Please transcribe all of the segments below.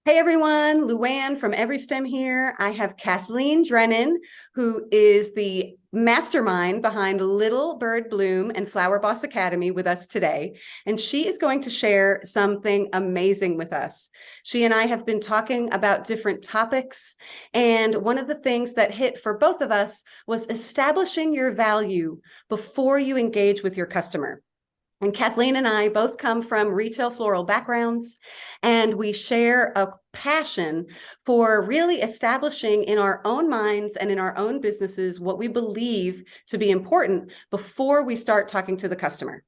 Hey everyone, Luann from EveryStem here. I have Kathleen Drennan, who is the mastermind behind Little Bird Bloom and Flower Boss Academy with us today. And she is going to share something amazing with us. She and I have been talking about different topics. And one of the things that hit for both of us was establishing your value before you engage with your customer. And Kathleen and I both come from retail floral backgrounds, and we share a passion for really establishing in our own minds and in our own businesses what we believe to be important before we start talking to the customer.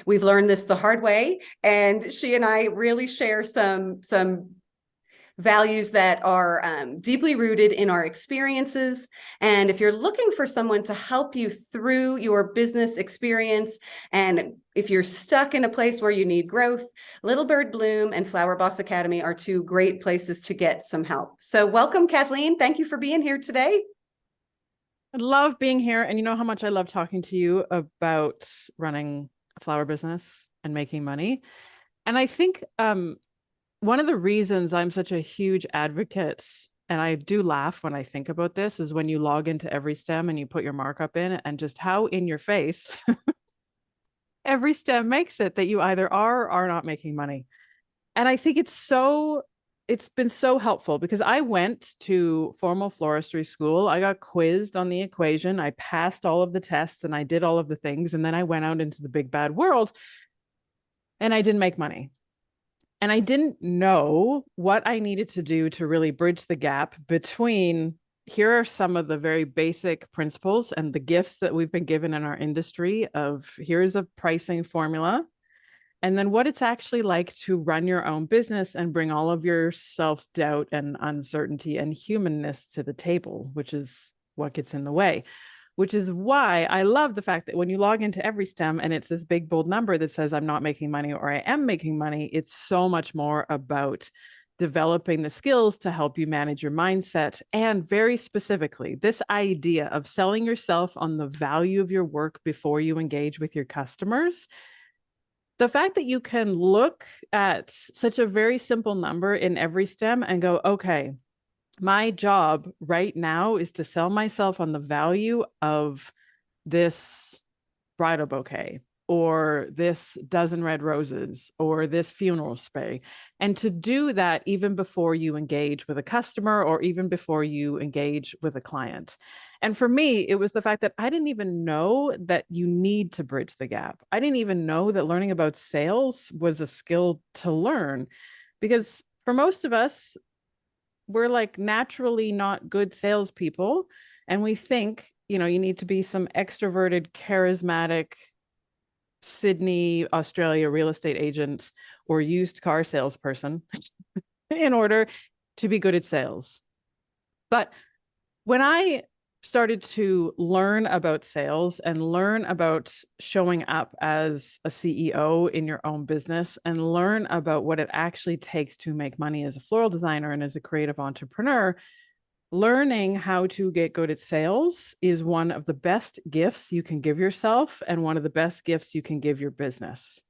We've learned this the hard way, and she and I really share some values that are deeply rooted in our experiences. And if you're looking for someone to help you through your business experience, and if you're stuck in a place where you need growth, Little Bird Bloom and Flower Boss Academy are two great places to get some help. So welcome, Kathleen. Thank you for being here today. I love being here. And you know how much I love talking to you about running a flower business and making money. And I think one of the reasons I'm such a huge advocate, and I do laugh when I think about this, is when you log into EveryStem and you put your markup in and just how in your face EveryStem makes it that you either are or are not making money. And I think it's been so helpful because I went to formal floristry school. I got quizzed on the equation. I passed all of the tests and I did all of the things. And then I went out into the big bad world and I didn't make money. And I didn't know what I needed to do to really bridge the gap between here are some of the very basic principles and the gifts that we've been given in our industry of here's a pricing formula, and then what it's actually like to run your own business and bring all of your self-doubt and uncertainty and humanness to the table, which is what gets in the way. Which is why I love the fact that when you log into EveryStem and it's this big bold number that says I'm not making money or I am making money, it's so much more about developing the skills to help you manage your mindset. And very specifically, this idea of selling yourself on the value of your work before you engage with your customers, the fact that you can look at such a very simple number in EveryStem and go, okay, my job right now is to sell myself on the value of this bridal bouquet or this dozen red roses or this funeral spray. And to do that even before you engage with a customer or even before you engage with a client. And for me, it was the fact that I didn't even know that you need to bridge the gap. I didn't even know that learning about sales was a skill to learn because for most of us, we're like naturally not good salespeople. And we think, you need to be some extroverted, charismatic Sydney, Australia real estate agent or used car salesperson in order to be good at sales. But when I started to learn about sales and learn about showing up as a CEO in your own business and learn about what it actually takes to make money as a floral designer and as a creative entrepreneur, learning how to get good at sales is one of the best gifts you can give yourself and one of the best gifts you can give your business.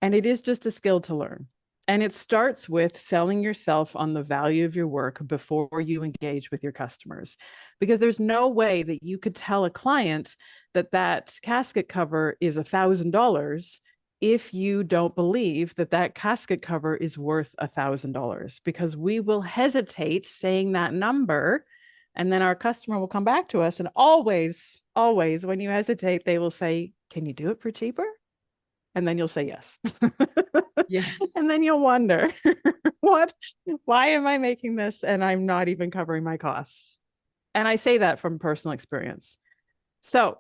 And it is just a skill to learn. And it starts with selling yourself on the value of your work before you engage with your customers. Because there's no way that you could tell a client that that casket cover is $1,000 if you don't believe that that casket cover is worth $1,000, because we will hesitate saying that number. And then our customer will come back to us. And always, always, when you hesitate, they will say, "Can you do it for cheaper?" And then you'll say yes. Yes. And then you'll wonder, what, why am I making this? And I'm not even covering my costs. And I say that from personal experience. So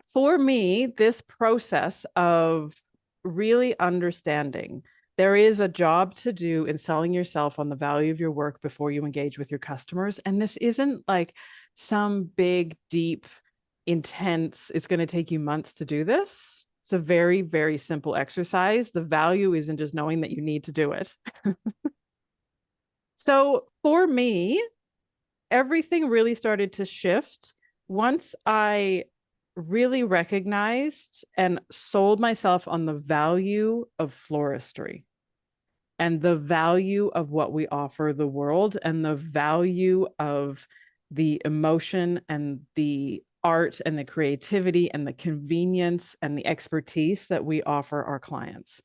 for me, this process of really understanding there is a job to do in selling yourself on the value of your work before you engage with your customers. And this isn't like some big, deep, intense, it's going to take you months to do this. It's a very, very simple exercise. The value isn't just knowing that you need to do it. So for me, everything really started to shift once I really recognized and sold myself on the value of floristry. and the value of what we offer the world and the value of the emotion and the art and the creativity and the convenience and the expertise that we offer our clients.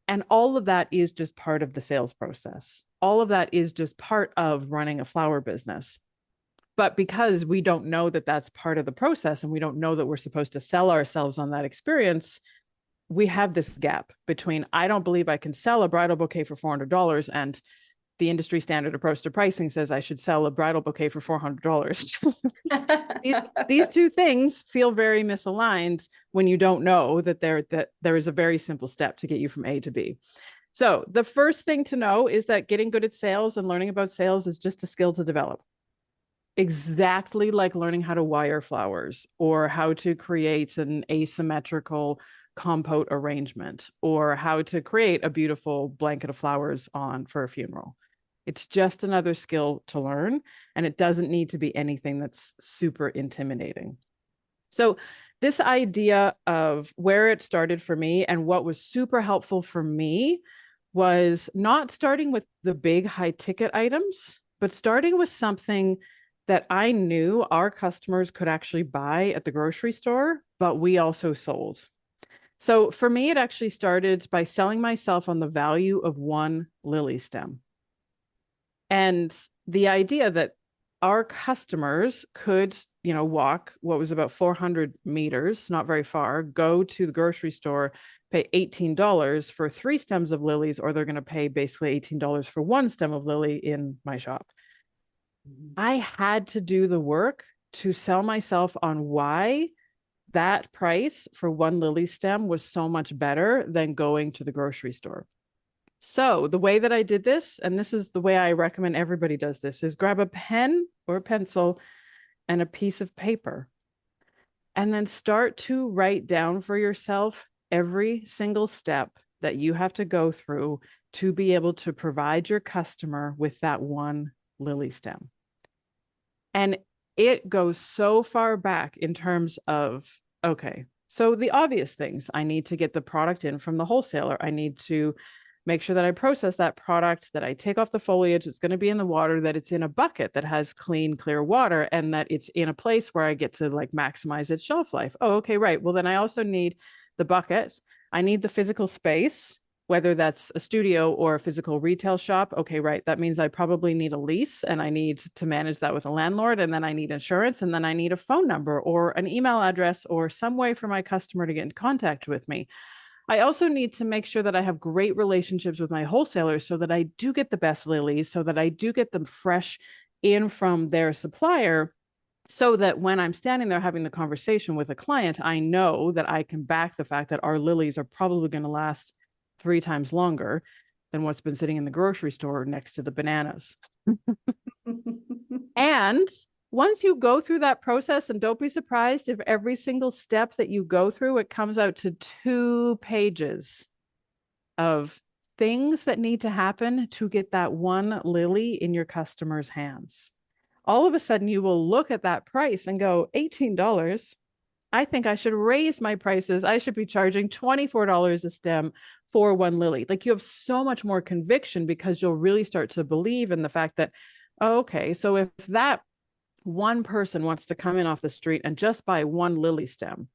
And all of that is just part of the sales process. All of that is just part of running a flower business. But because we don't know that that's part of the process and we don't know that we're supposed to sell ourselves on that experience, we have this gap between I don't believe I can sell a bridal bouquet for $400 and the industry standard approach to pricing says I should sell a bridal bouquet for $400. these two things feel very misaligned when you don't know that there is a very simple step to get you from A to B. So the first thing to know is that getting good at sales and learning about sales is just a skill to develop. Exactly like learning how to wire flowers or how to create an asymmetrical compote arrangement or how to create a beautiful blanket of flowers for a funeral. It's just another skill to learn, and it doesn't need to be anything that's super intimidating. So this idea of where it started for me and what was super helpful for me was not starting with the big high ticket items, but starting with something that I knew our customers could actually buy at the grocery store, but we also sold. So for me, it actually started by selling myself on the value of one lily stem. And the idea that our customers could, walk what was about 400 meters, not very far, go to the grocery store, pay $18 for 3 stems of lilies, or they're going to pay basically $18 for 1 stem of lily in my shop. I had to do the work to sell myself on why that price for 1 lily stem was so much better than going to the grocery store. So the way that I did this, and this is the way I recommend everybody does this, is grab a pen or a pencil and a piece of paper, and then start to write down for yourself every single step that you have to go through to be able to provide your customer with that 1 lily stem. And it goes so far back in terms of, okay, so the obvious things, I need to get the product in from the wholesaler. I need to make sure that I process that product, that I take off the foliage, it's going to be in the water, that it's in a bucket that has clean, clear water, and that it's in a place where I get to maximize its shelf life. Oh, okay, right. Well, then I also need the bucket. I need the physical space, whether that's a studio or a physical retail shop. Okay, right. That means I probably need a lease and I need to manage that with a landlord. And then I need insurance. And then I need a phone number or an email address or some way for my customer to get in contact with me. I also need to make sure that I have great relationships with my wholesalers so that I do get the best lilies, so that I do get them fresh in from their supplier, so that when I'm standing there having the conversation with a client, I know that I can back the fact that our lilies are probably going to last 3 times longer than what's been sitting in the grocery store next to the bananas. And once you go through that process, and don't be surprised if every single step that you go through, it comes out to 2 pages of things that need to happen to get that 1 lily in your customer's hands. All of a sudden, you will look at that price and go, $18. I think I should raise my prices. I should be charging $24 a stem for 1 lily. You have so much more conviction because you'll really start to believe in the fact that, oh, okay, so if that one person wants to come in off the street and just buy 1 lily stem,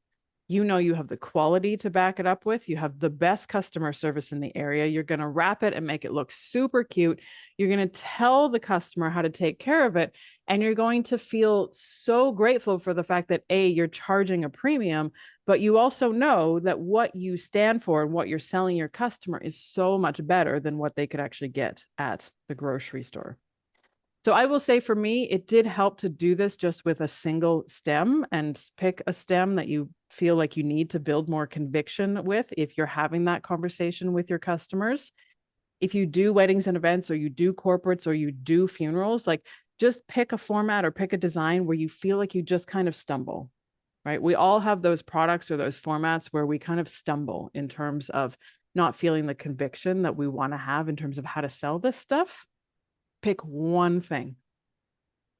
you have the quality to back it up with. You have the best customer service in the area. You're going to wrap it and make it look super cute. You're going to tell the customer how to take care of it. And you're going to feel so grateful for the fact that you're charging a premium, but you also know that what you stand for and what you're selling your customer is so much better than what they could actually get at the grocery store. So I will say for me, it did help to do this just with a single stem, and pick a stem that you feel like you need to build more conviction with if you're having that conversation with your customers. If you do weddings and events, or you do corporates, or you do funerals, just pick a format or pick a design where you feel like you just kind of stumble, right? We all have those products or those formats where we kind of stumble in terms of not feeling the conviction that we want to have in terms of how to sell this stuff. Pick one thing,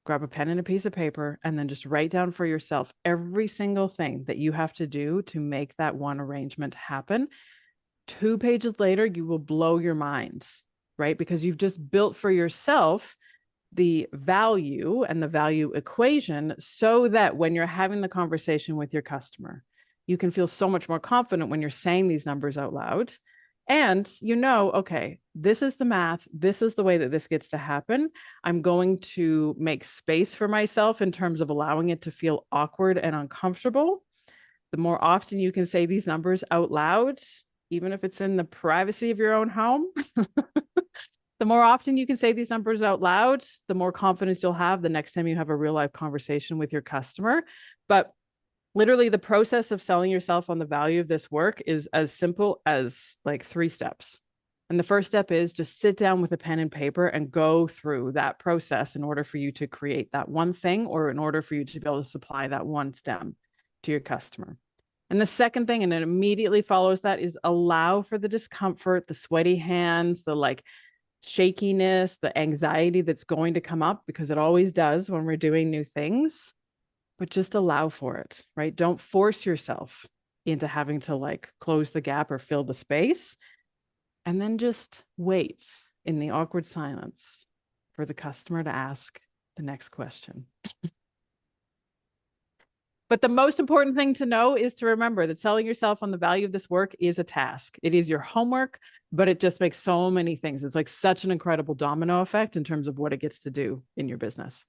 grab a pen and a piece of paper, and then just write down for yourself every single thing that you have to do to make that one arrangement happen. 2 pages later, you will blow your mind, right? Because you've just built for yourself the value and the value equation so that when you're having the conversation with your customer, you can feel so much more confident when you're saying these numbers out loud. And you know, okay, this is the math. This is the way that this gets to happen. I'm going to make space for myself in terms of allowing it to feel awkward and uncomfortable. The more often you can say these numbers out loud, even if it's in the privacy of your own home, the more often you can say these numbers out loud, the more confidence you'll have the next time you have a real life conversation with your customer. But literally, the process of selling yourself on the value of this work is as simple as like 3 steps. And the first step is just sit down with a pen and paper and go through that process in order for you to create that one thing, or in order for you to be able to supply that one stem to your customer. And the second thing, and it immediately follows that, is allow for the discomfort, the sweaty hands, the like shakiness, the anxiety that's going to come up, because it always does when we're doing new things. But just allow for it, right? Don't force yourself into having to like close the gap or fill the space. And then just wait in the awkward silence for the customer to ask the next question. But the most important thing to know is to remember that selling yourself on the value of this work is a task. It is your homework, but it just makes so many things. It's like such an incredible domino effect in terms of what it gets to do in your business.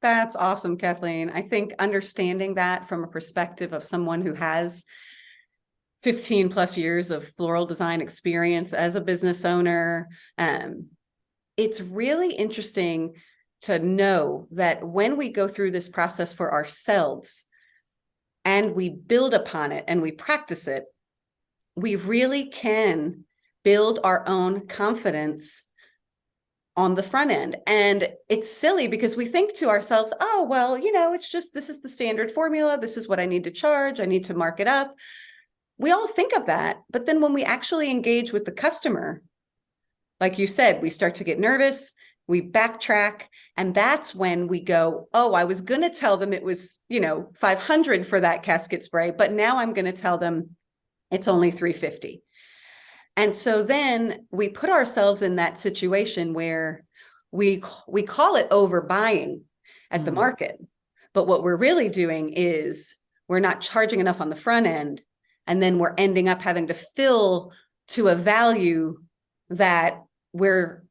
That's awesome, Kathleen. I think understanding that from a perspective of someone who has 15 plus years of floral design experience as a business owner, it's really interesting to know that when we go through this process for ourselves and we build upon it and we practice it, we really can build our own confidence on the front end. And it's silly because we think to ourselves, oh, well, you know, it's just, this is the standard formula. This is what I need to charge. I need to mark it up. We all think of that. But then when we actually engage with the customer, like you said, we start to get nervous, we backtrack. And that's when we go, oh, I was going to tell them it was, you know, 500 for that casket spray, but now I'm going to tell them it's only 350. And so then we put ourselves in that situation where we call it overbuying at the market. But what we're really doing is we're not charging enough on the front end. And then we're ending up having to fill to a value that we're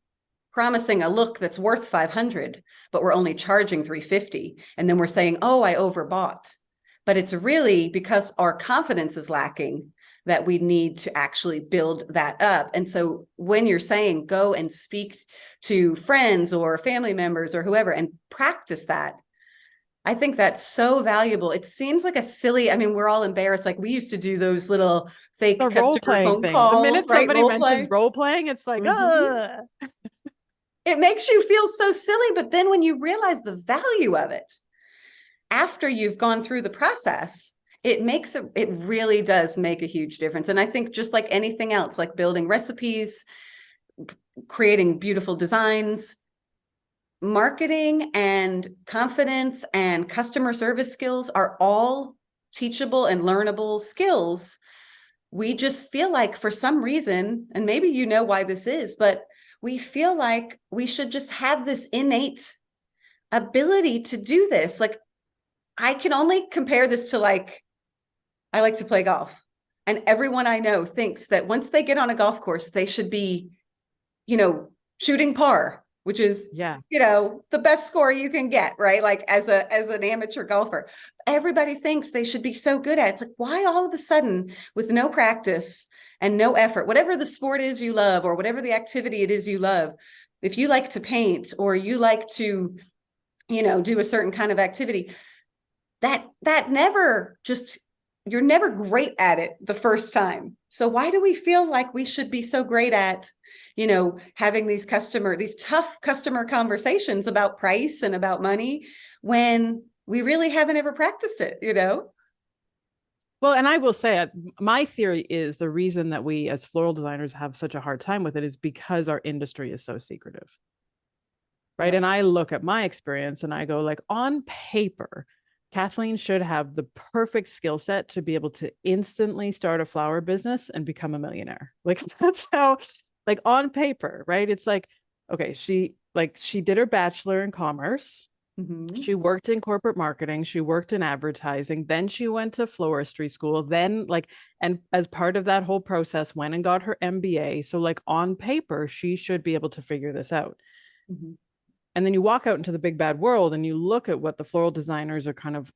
promising a look that's worth 500, but we're only charging 350. And then we're saying, oh, I overbought. But it's really because our confidence is lacking that we need to actually build that up. And so when you're saying go and speak to friends or family members or whoever and practice that, I think that's so valuable. It seems like a silly, I mean, we're all embarrassed. Like we used to do those little fake The customer role-playing phone thing. calls, The minute right? somebody mentions role-playing, it's like, It makes you feel so silly. But then when you realize the value of it, after you've gone through the process, it really does make a huge difference. And I think just like anything else, like building recipes, creating beautiful designs, marketing and confidence and customer service skills are all teachable and learnable skills. We just feel like for some reason, and maybe you know why this is, but we feel like we should just have this innate ability to do this. Like I can only compare this to like, I like to play golf, and everyone I know thinks that once they get on a golf course, they should be, you know, shooting par, which is, you know, the best score you can get, right? Like as an amateur golfer, everybody thinks they should be so good at it. It's like, why all of a sudden with no practice and no effort, whatever the sport is you love, or whatever the activity it is you love, if you like to paint or you like to, you know, do a certain kind of activity, that never just, you're never great at it the first time. So why do we feel like we should be so great at, you know, having these tough customer conversations about price and about money when we really haven't ever practiced it, you know? Well, and I will say, my theory is the reason that we as floral designers have such a hard time with it is because our industry is so secretive. Right. And I look at my experience and I go like, on paper, Kathleen should have the perfect skill set to be able to instantly start a flower business and become a millionaire. Like that's how, like on paper, right? It's like, okay, she did her bachelor in commerce. Mhm. She worked in corporate marketing, she worked in advertising, then she went to floristry school, then like, and as part of that whole process, went and got her MBA. So like on paper, she should be able to figure this out. Mhm. And then you walk out into the big bad world and you look at what the floral designers are kind of,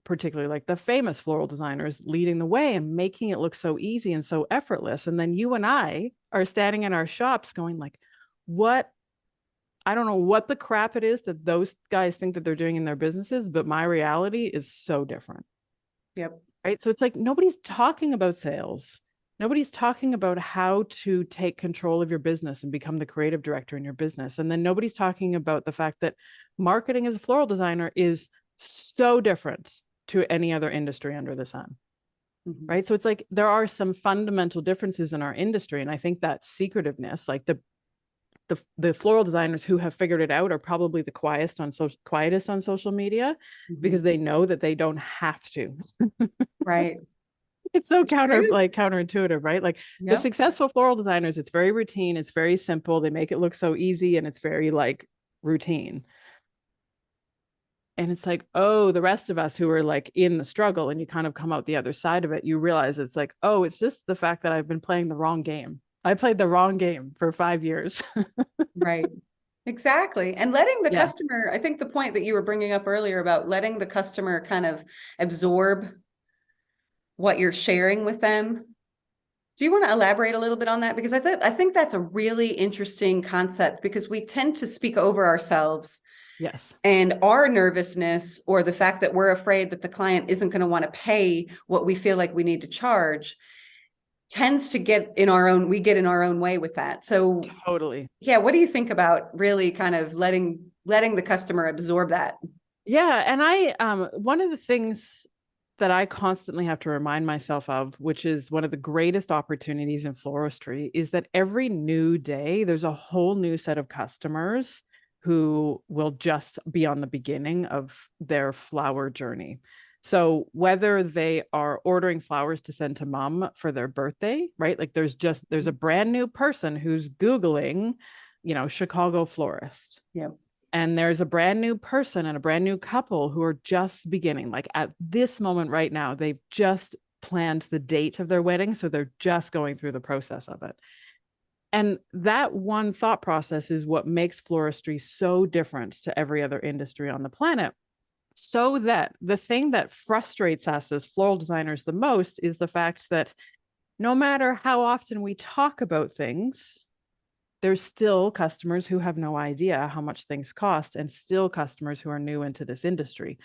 particularly like the famous floral designers, leading the way and making it look so easy and so effortless. And then you and I are standing in our shops going like, what? I don't know what the crap it is that those guys think that they're doing in their businesses, but my reality is so different. Yep. Right. So it's like nobody's talking about sales. Nobody's talking about how to take control of your business and become the creative director in your business. And then nobody's talking about the fact that marketing as a floral designer is so different to any other industry under the sun. Mhm. Right. So it's like there are some fundamental differences in our industry. And I think that secretiveness, like the floral designers who have figured it out are probably the quietest on social media because Mhm. they know that they don't have to. Right. It's so True. counterintuitive, right? Like the Yep. successful floral designers, it's very routine, it's very simple, they make it look so easy and it's very like routine. And it's like, oh, the rest of us who are like in the struggle and you kind of come out the other side of it, you realize it's like, oh, it's just the fact that I've been playing the wrong game. I played the wrong game for 5 years. Right. Exactly. And letting the Yeah. customer, I think the point that you were bringing up earlier about letting the customer kind of absorb what you're sharing with them. Do you want to elaborate a little bit on that? Because I think that's a really interesting concept because we tend to speak over ourselves Yes. and our nervousness or the fact that we're afraid that the client isn't going to want to pay what we feel like we need to charge tends to we get in our own way with that. So Totally. yeah, what do you think about really kind of letting the customer absorb that? Yeah, and I one of the things that I constantly have to remind myself of, which is one of the greatest opportunities in floristry, is that every new day there's a whole new set of customers who will just be on the beginning of their flower journey. So whether they are ordering flowers to send to mom for their birthday, right? Like there's a brand new person who's Googling, Chicago florist, Yep. and there's a brand new person and a brand new couple who are just beginning, like at this moment right now, they've just planned the date of their wedding. So they're just going through the process of it. And that one thought process is what makes floristry so different to every other industry on the planet. So that the thing that frustrates us as floral designers the most is the fact that no matter how often we talk about things, there's still customers who have no idea how much things cost and still customers who are new into this industry,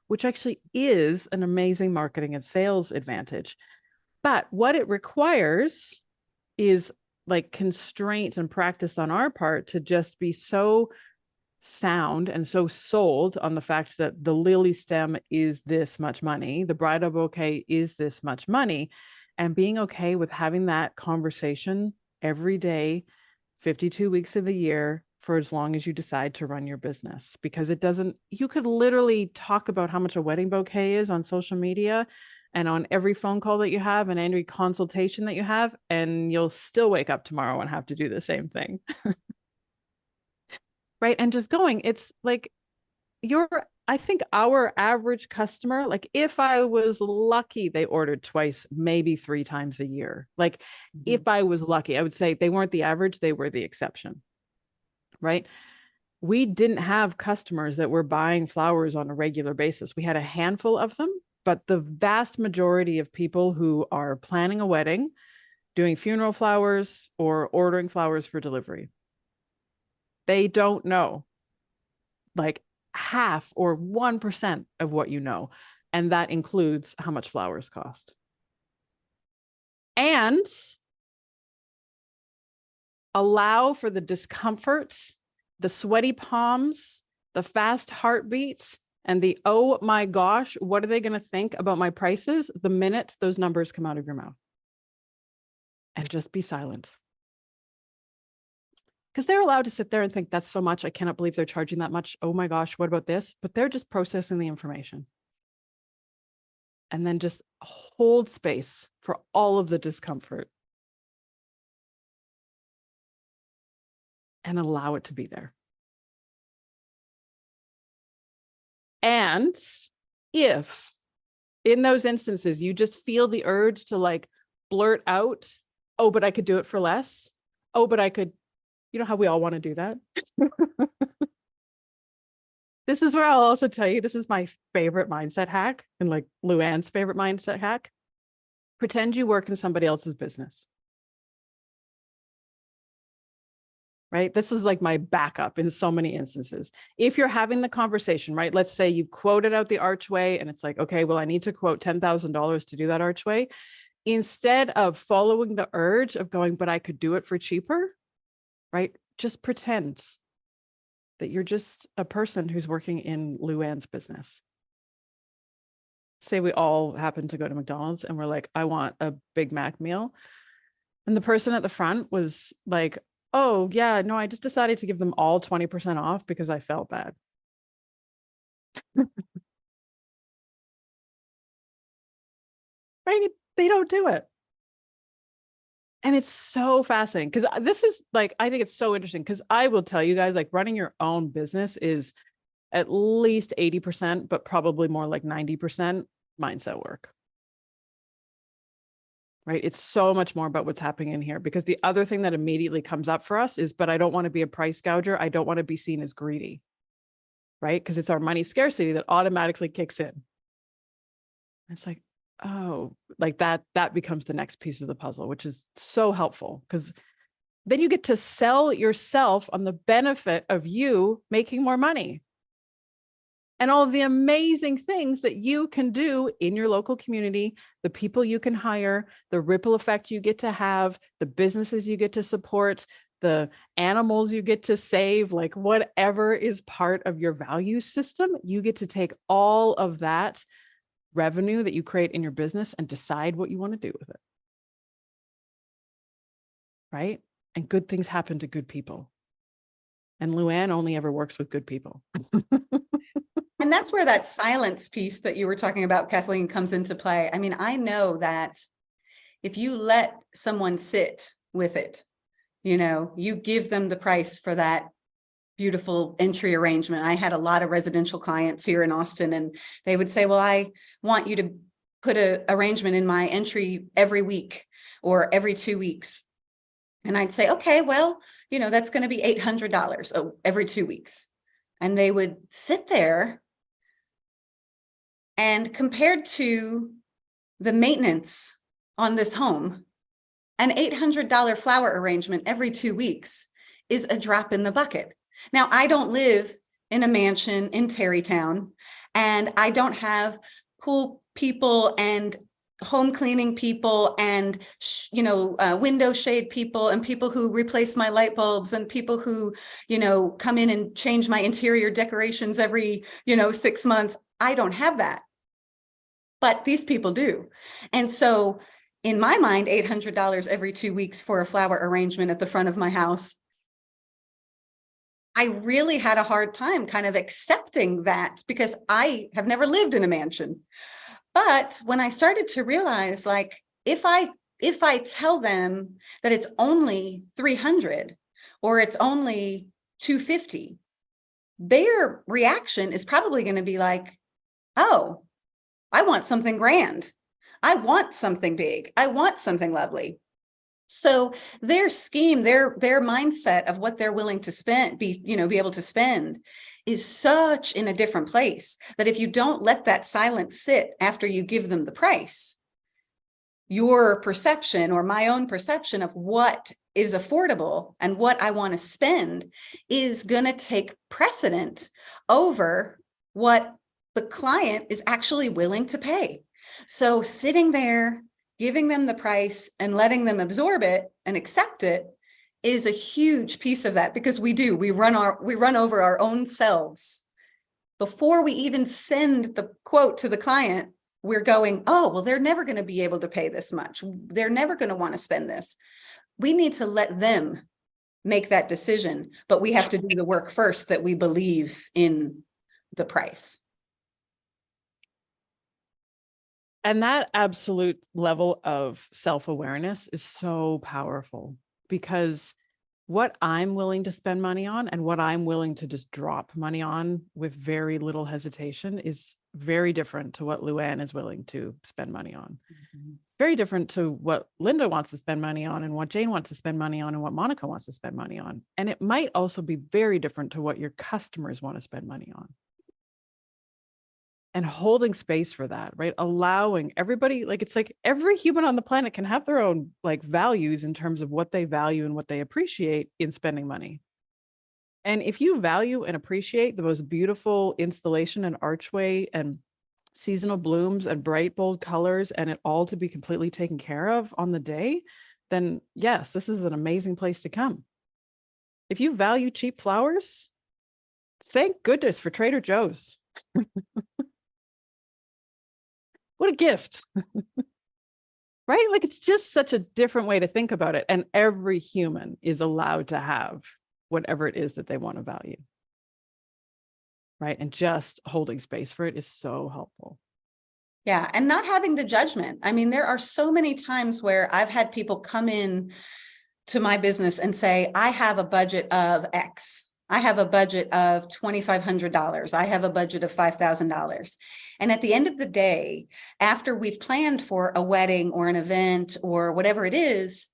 which actually is an amazing marketing and sales advantage. But what it requires is like constraint and practice on our part to just be so sound and so sold on the fact that the lily stem is this much money, the bridal bouquet is this much money, and being okay with having that conversation every day, 52 weeks of the year, for as long as you decide to run your business. Because you could literally talk about how much a wedding bouquet is on social media and on every phone call that you have and every consultation that you have, and you'll still wake up tomorrow and have to do the same thing. Right. And just going, it's like I think our average customer, like if I was lucky, they ordered twice, maybe 3 times a year. Like Mhm. if I was lucky, I would say they weren't the average, they were the exception. Right. We didn't have customers that were buying flowers on a regular basis. We had a handful of them, but the vast majority of people who are planning a wedding, doing funeral flowers, or ordering flowers for delivery, they don't know like half or 1% of what you know. And that includes how much flowers cost. And allow for the discomfort, the sweaty palms, the fast heartbeat, and the oh my gosh, what are they going to think about my prices the minute those numbers come out of your mouth? And just be silent. Because they're allowed to sit there and think that's so much. I cannot believe they're charging that much. Oh my gosh, what about this? But they're just processing the information. and then just hold space for all of the discomfort and allow it to be there. And if in those instances, you just feel the urge to like blurt out, oh, but I could do it for less. Oh, but I could, you know how we all want to do that. This is where I'll also tell you, this is my favorite mindset hack, and like Luann's favorite mindset hack. Pretend you work in somebody else's business. Right? This is like my backup in so many instances. If you're having the conversation, right? Let's say you quoted out the archway and it's like, okay, well, I need to quote $10,000 to do that archway. Instead of following the urge of going, but I could do it for cheaper, right? Just pretend that you're just a person who's working in Luann's business. Say we all happen to go to McDonald's and we're like, I want a Big Mac meal. And the person at the front was like, oh, yeah, no, I just decided to give them all 20% off because I felt bad. Right? They don't do it. And it's so fascinating because this is like, I think it's so interesting because I will tell you guys, like running your own business is at least 80%, but probably more like 90% mindset work. Right? It's so much more about what's happening in here, because the other thing that immediately comes up for us is, but I don't want to be a price gouger. I don't want to be seen as greedy, right? Because it's our money scarcity that automatically kicks in. It's like, oh, like that becomes the next piece of the puzzle, which is so helpful because then you get to sell yourself on the benefit of you making more money. And all of the amazing things that you can do in your local community, the people you can hire, the ripple effect you get to have, the businesses you get to support, the animals you get to save, like whatever is part of your value system, you get to take all of that revenue that you create in your business and decide what you want to do with it. Right? And good things happen to good people. And Luann only ever works with good people. And that's where that silence piece that you were talking about, Kathleen, comes into play. I mean, I know that if you let someone sit with it, you know, you give them the price for that beautiful entry arrangement. I had a lot of residential clients here in Austin, and they would say, well, I want you to put an arrangement in my entry every week or every 2 weeks. And I'd say, okay, well, you know, that's going to be $800 every 2 weeks. And they would sit there, and compared to the maintenance on this home, an $800 flower arrangement every 2 weeks is a drop in the bucket. Now, I don't live in a mansion in Tarrytown, and I don't have pool people and home cleaning people and, window shade people and people who replace my light bulbs and people who, come in and change my interior decorations every, 6 months. I don't have that, but these people do. And so in my mind, $800 every 2 weeks for a flower arrangement at the front of my house, I really had a hard time kind of accepting that because I have never lived in a mansion. But when I started to realize, like, if I tell them that it's only 300 or it's only 250, their reaction is probably going to be like, oh, I want something grand. I want something big. I want something lovely. So their scheme, their mindset of what they're willing to spend, be able to spend, is such in a different place that if you don't let that silence sit after you give them the price, your perception or my own perception of what is affordable and what I want to spend is going to take precedent over what the client is actually willing to pay. So sitting there, giving them the price and letting them absorb it and accept it is a huge piece of that, because we run over our own selves. Before we even send the quote to the client, we're going, oh, well, they're never going to be able to pay this much. They're never going to want to spend this. We need to let them make that decision, but we have to do the work first that we believe in the price. And that absolute level of self-awareness is so powerful, because what I'm willing to spend money on and what I'm willing to just drop money on with very little hesitation is very different to what Luann is willing to spend money on. Very different to what Linda wants to spend money on, and what Jane wants to spend money on, and what Monica wants to spend money on. And it might also be very different to what your customers want to spend money on. And holding space for that, right? Allowing everybody, like, it's like every human on the planet can have their own like values in terms of what they value and what they appreciate in spending money. And if you value and appreciate the most beautiful installation and archway and seasonal blooms and bright, bold colors, and it all to be completely taken care of on the day, then yes, this is an amazing place to come. If you value cheap flowers, thank goodness for Trader Joe's. What a gift, right? Like, it's just such a different way to think about it. And every human is allowed to have whatever it is that they want to value, right? And just holding space for it is so helpful. Yeah. And not having the judgment. I mean, there are so many times where I've had people come in to my business and say, I have a budget of X. I have a budget of $2,500. I have a budget of $5,000. And at the end of the day, after we've planned for a wedding or an event or whatever it is,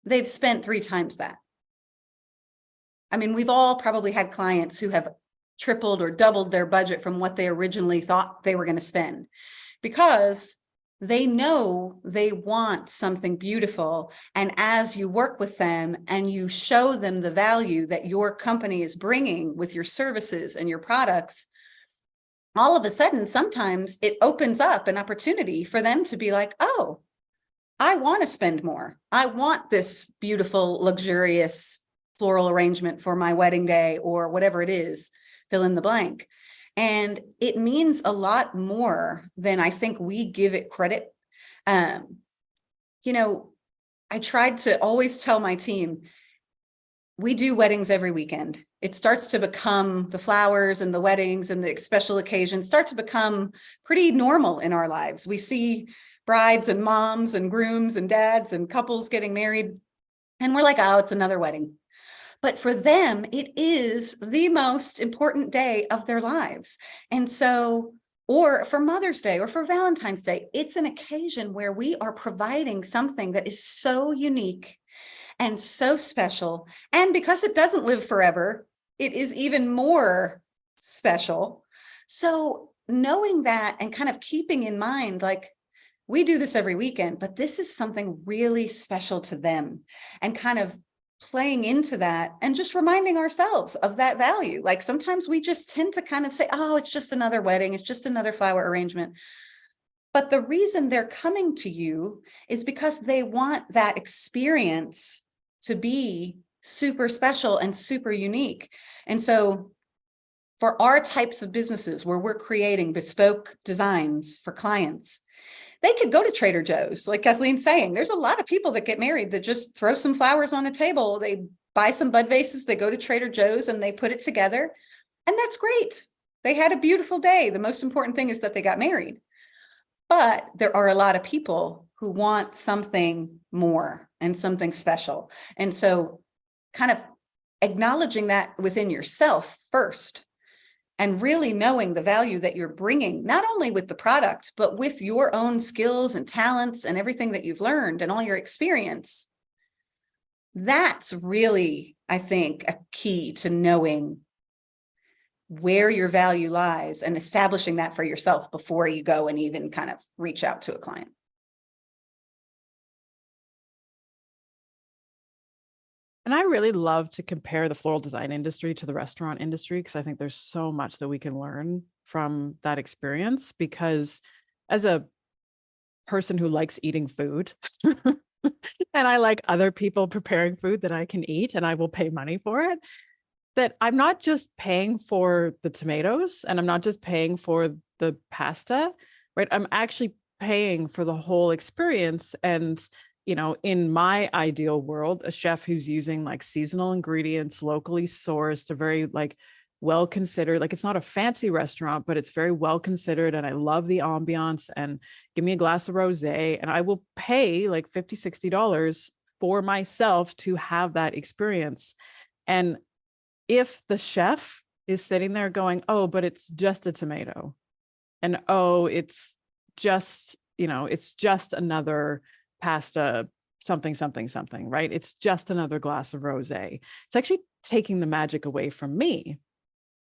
they've spent 3 times that. I mean, we've all probably had clients who have tripled or doubled their budget from what they originally thought they were going to spend, because they know they want something beautiful. And as you work with them and you show them the value that your company is bringing with your services and your products, all of a sudden, sometimes it opens up an opportunity for them to be like, oh, I want to spend more. I want this beautiful, luxurious floral arrangement for my wedding day, or whatever it is, fill in the blank. And it means a lot more than I think we give it credit. You know, I tried to always tell my team, we do weddings every weekend. It starts to become, the flowers and the weddings and the special occasions start to become pretty normal in our lives. We see brides and moms and grooms and dads and couples getting married, and we're like, oh, it's another wedding. But for them, it is the most important day of their lives. And so, or for Mother's Day or for Valentine's Day, it's an occasion where we are providing something that is so unique and so special. And because it doesn't live forever, it is even more special. So knowing that and kind of keeping in mind, like, we do this every weekend, but this is something really special to them, and kind of playing into that and just reminding ourselves of that value. Like, sometimes we just tend to kind of say, oh, it's just another wedding, it's just another flower arrangement. But the reason they're coming to you is because they want that experience to be super special and super unique. And so for our types of businesses where we're creating bespoke designs for clients, they could go to Trader Joe's, like Kathleen's saying. There's a lot of people that get married that just throw some flowers on a table. They buy some bud vases, they go to Trader Joe's and they put it together. And that's great. They had a beautiful day. The most important thing is that they got married. But there are a lot of people who want something more and something special. And so kind of acknowledging that within yourself first, and really knowing the value that you're bringing, not only with the product, but with your own skills and talents and everything that you've learned and all your experience. That's really, I think, a key to knowing where your value lies and establishing that for yourself before you go and even kind of reach out to a client. And I really love to compare the floral design industry to the restaurant industry, because I think there's so much that we can learn from that experience. Because as a person who likes eating food, and I like other people preparing food that I can eat and I will pay money for it, that I'm not just paying for the tomatoes and I'm not just paying for the pasta, right? I'm actually paying for the whole experience. And in my ideal world, a chef who's using like seasonal ingredients, locally sourced, a very like well considered. Like, it's not a fancy restaurant, but it's very well considered. And I love the ambiance, and give me a glass of rosé, and I will pay like $50, $60 for myself to have that experience. And if the chef is sitting there going, oh, but it's just a tomato, and oh, it's just, it's just another pasta, something, something, something, right? It's just another glass of rosé. It's actually taking the magic away from me.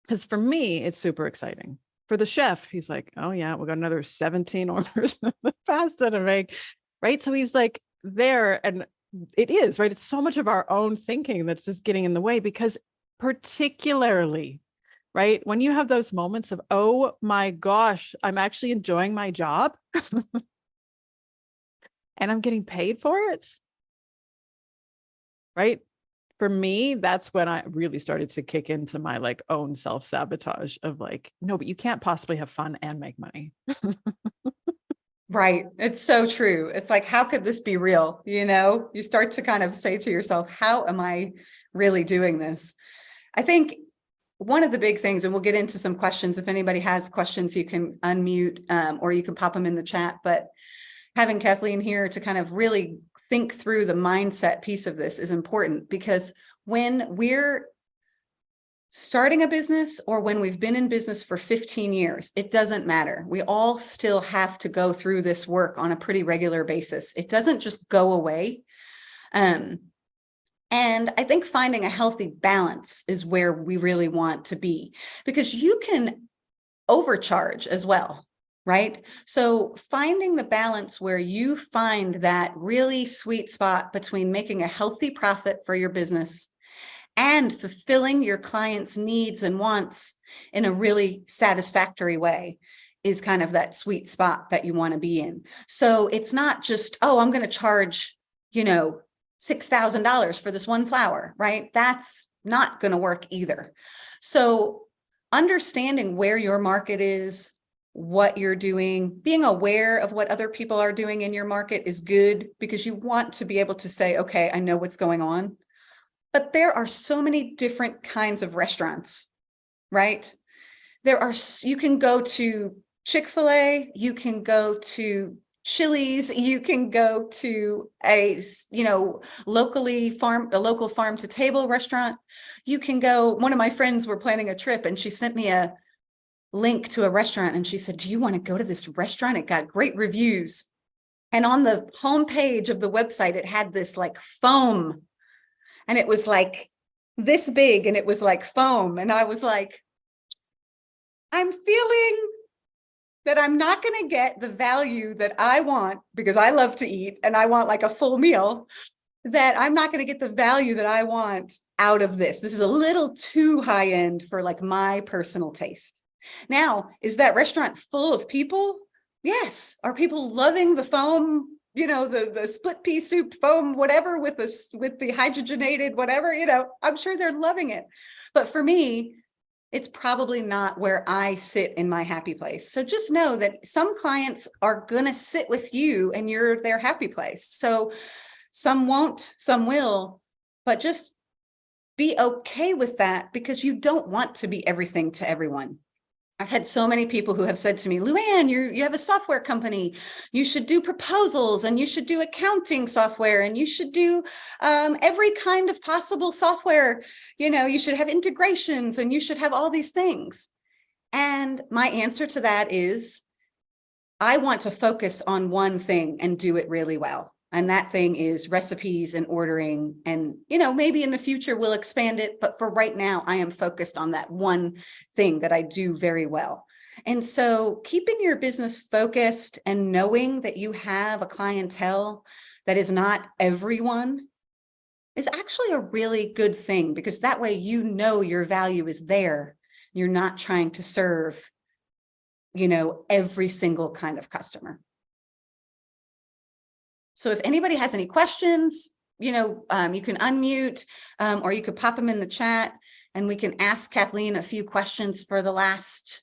Because for me, it's super exciting. For the chef, he's like, oh yeah, we got another 17 orders of pasta to make, right? So he's like there, and it is, right? It's so much of our own thinking that's just getting in the way, because particularly, right, when you have those moments of, oh my gosh, I'm actually enjoying my job and I'm getting paid for it, right? For me, that's when I really started to kick into my like own self-sabotage of like, no, but you can't possibly have fun and make money. Right. It's so true. It's like, how could this be real? You start to kind of say to yourself, how am I really doing this? I think one of the big things, and we'll get into some questions. If anybody has questions, you can unmute or you can pop them in the chat. But having Kathleen here to kind of really think through the mindset piece of this is important, because when we're starting a business or when we've been in business for 15 years, it doesn't matter. We all still have to go through this work on a pretty regular basis. It doesn't just go away. And I think finding a healthy balance is where we really want to be, because you can overcharge as well, right? So finding the balance where you find that really sweet spot between making a healthy profit for your business and fulfilling your clients' needs and wants in a really satisfactory way is kind of that sweet spot that you want to be in. So it's not just, oh, I'm going to charge, $6,000 for this one flower, right? That's not going to work either. So understanding where your market is, what you're doing, being aware of what other people are doing in your market is good, because you want to be able to say, okay, I know what's going on. But there are so many different kinds of restaurants, right? You can go to Chick-fil-A, you can go to Chili's, you can go to a local farm to table restaurant. You can go, one of my friends were planning a trip and she sent me a link to a restaurant and she said, do you want to go to this restaurant? It got great reviews. And on the homepage of the website, it had this like foam, and it was like this big, and it was like foam. And I was like, I'm feeling that I'm not going to get the value that I want, because I love to eat and I want like a full meal, that I'm not going to get the value that I want out of this. This is a little too high end for like my personal taste. Now, is that restaurant full of people? Yes. Are people loving the foam, the split pea soup foam, whatever, with the hydrogenated, whatever, I'm sure they're loving it. But for me, it's probably not where I sit in my happy place. So just know that some clients are going to sit with you and you're their happy place. So some won't, some will, but just be okay with that, because you don't want to be everything to everyone. I've had so many people who have said to me, Luann, you have a software company. You should do proposals, and you should do accounting software, and you should do every kind of possible software. You should have integrations, and you should have all these things. And my answer to that is, I want to focus on one thing and do it really well. And that thing is recipes and ordering. And, maybe in the future we'll expand it. But for right now, I am focused on that one thing that I do very well. And so keeping your business focused and knowing that you have a clientele that is not everyone is actually a really good thing, because that way, your value is there. You're not trying to serve, every single kind of customer. So if anybody has any questions, you can unmute or you could pop them in the chat, and we can ask Kathleen a few questions for the last,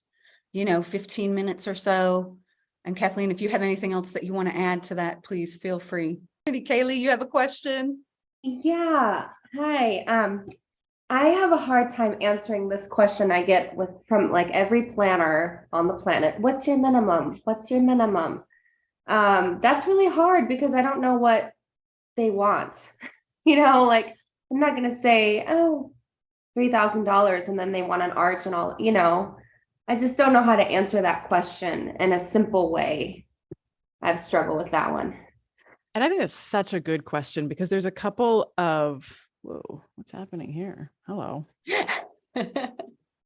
15 minutes or so. And Kathleen, if you have anything else that you want to add to that, please feel free. Kaylee, you have a question? Yeah. Hi. I have a hard time answering this question I get from like every planner on the planet. What's your minimum? What's your minimum? That's really hard because I don't know what they want. Like I'm not gonna say, oh, $3,000 and then they want an arch and all. I just don't know how to answer that question in a simple way. I've struggled with that one. And I think that's such a good question because there's a couple of, whoa, what's happening here? Hello.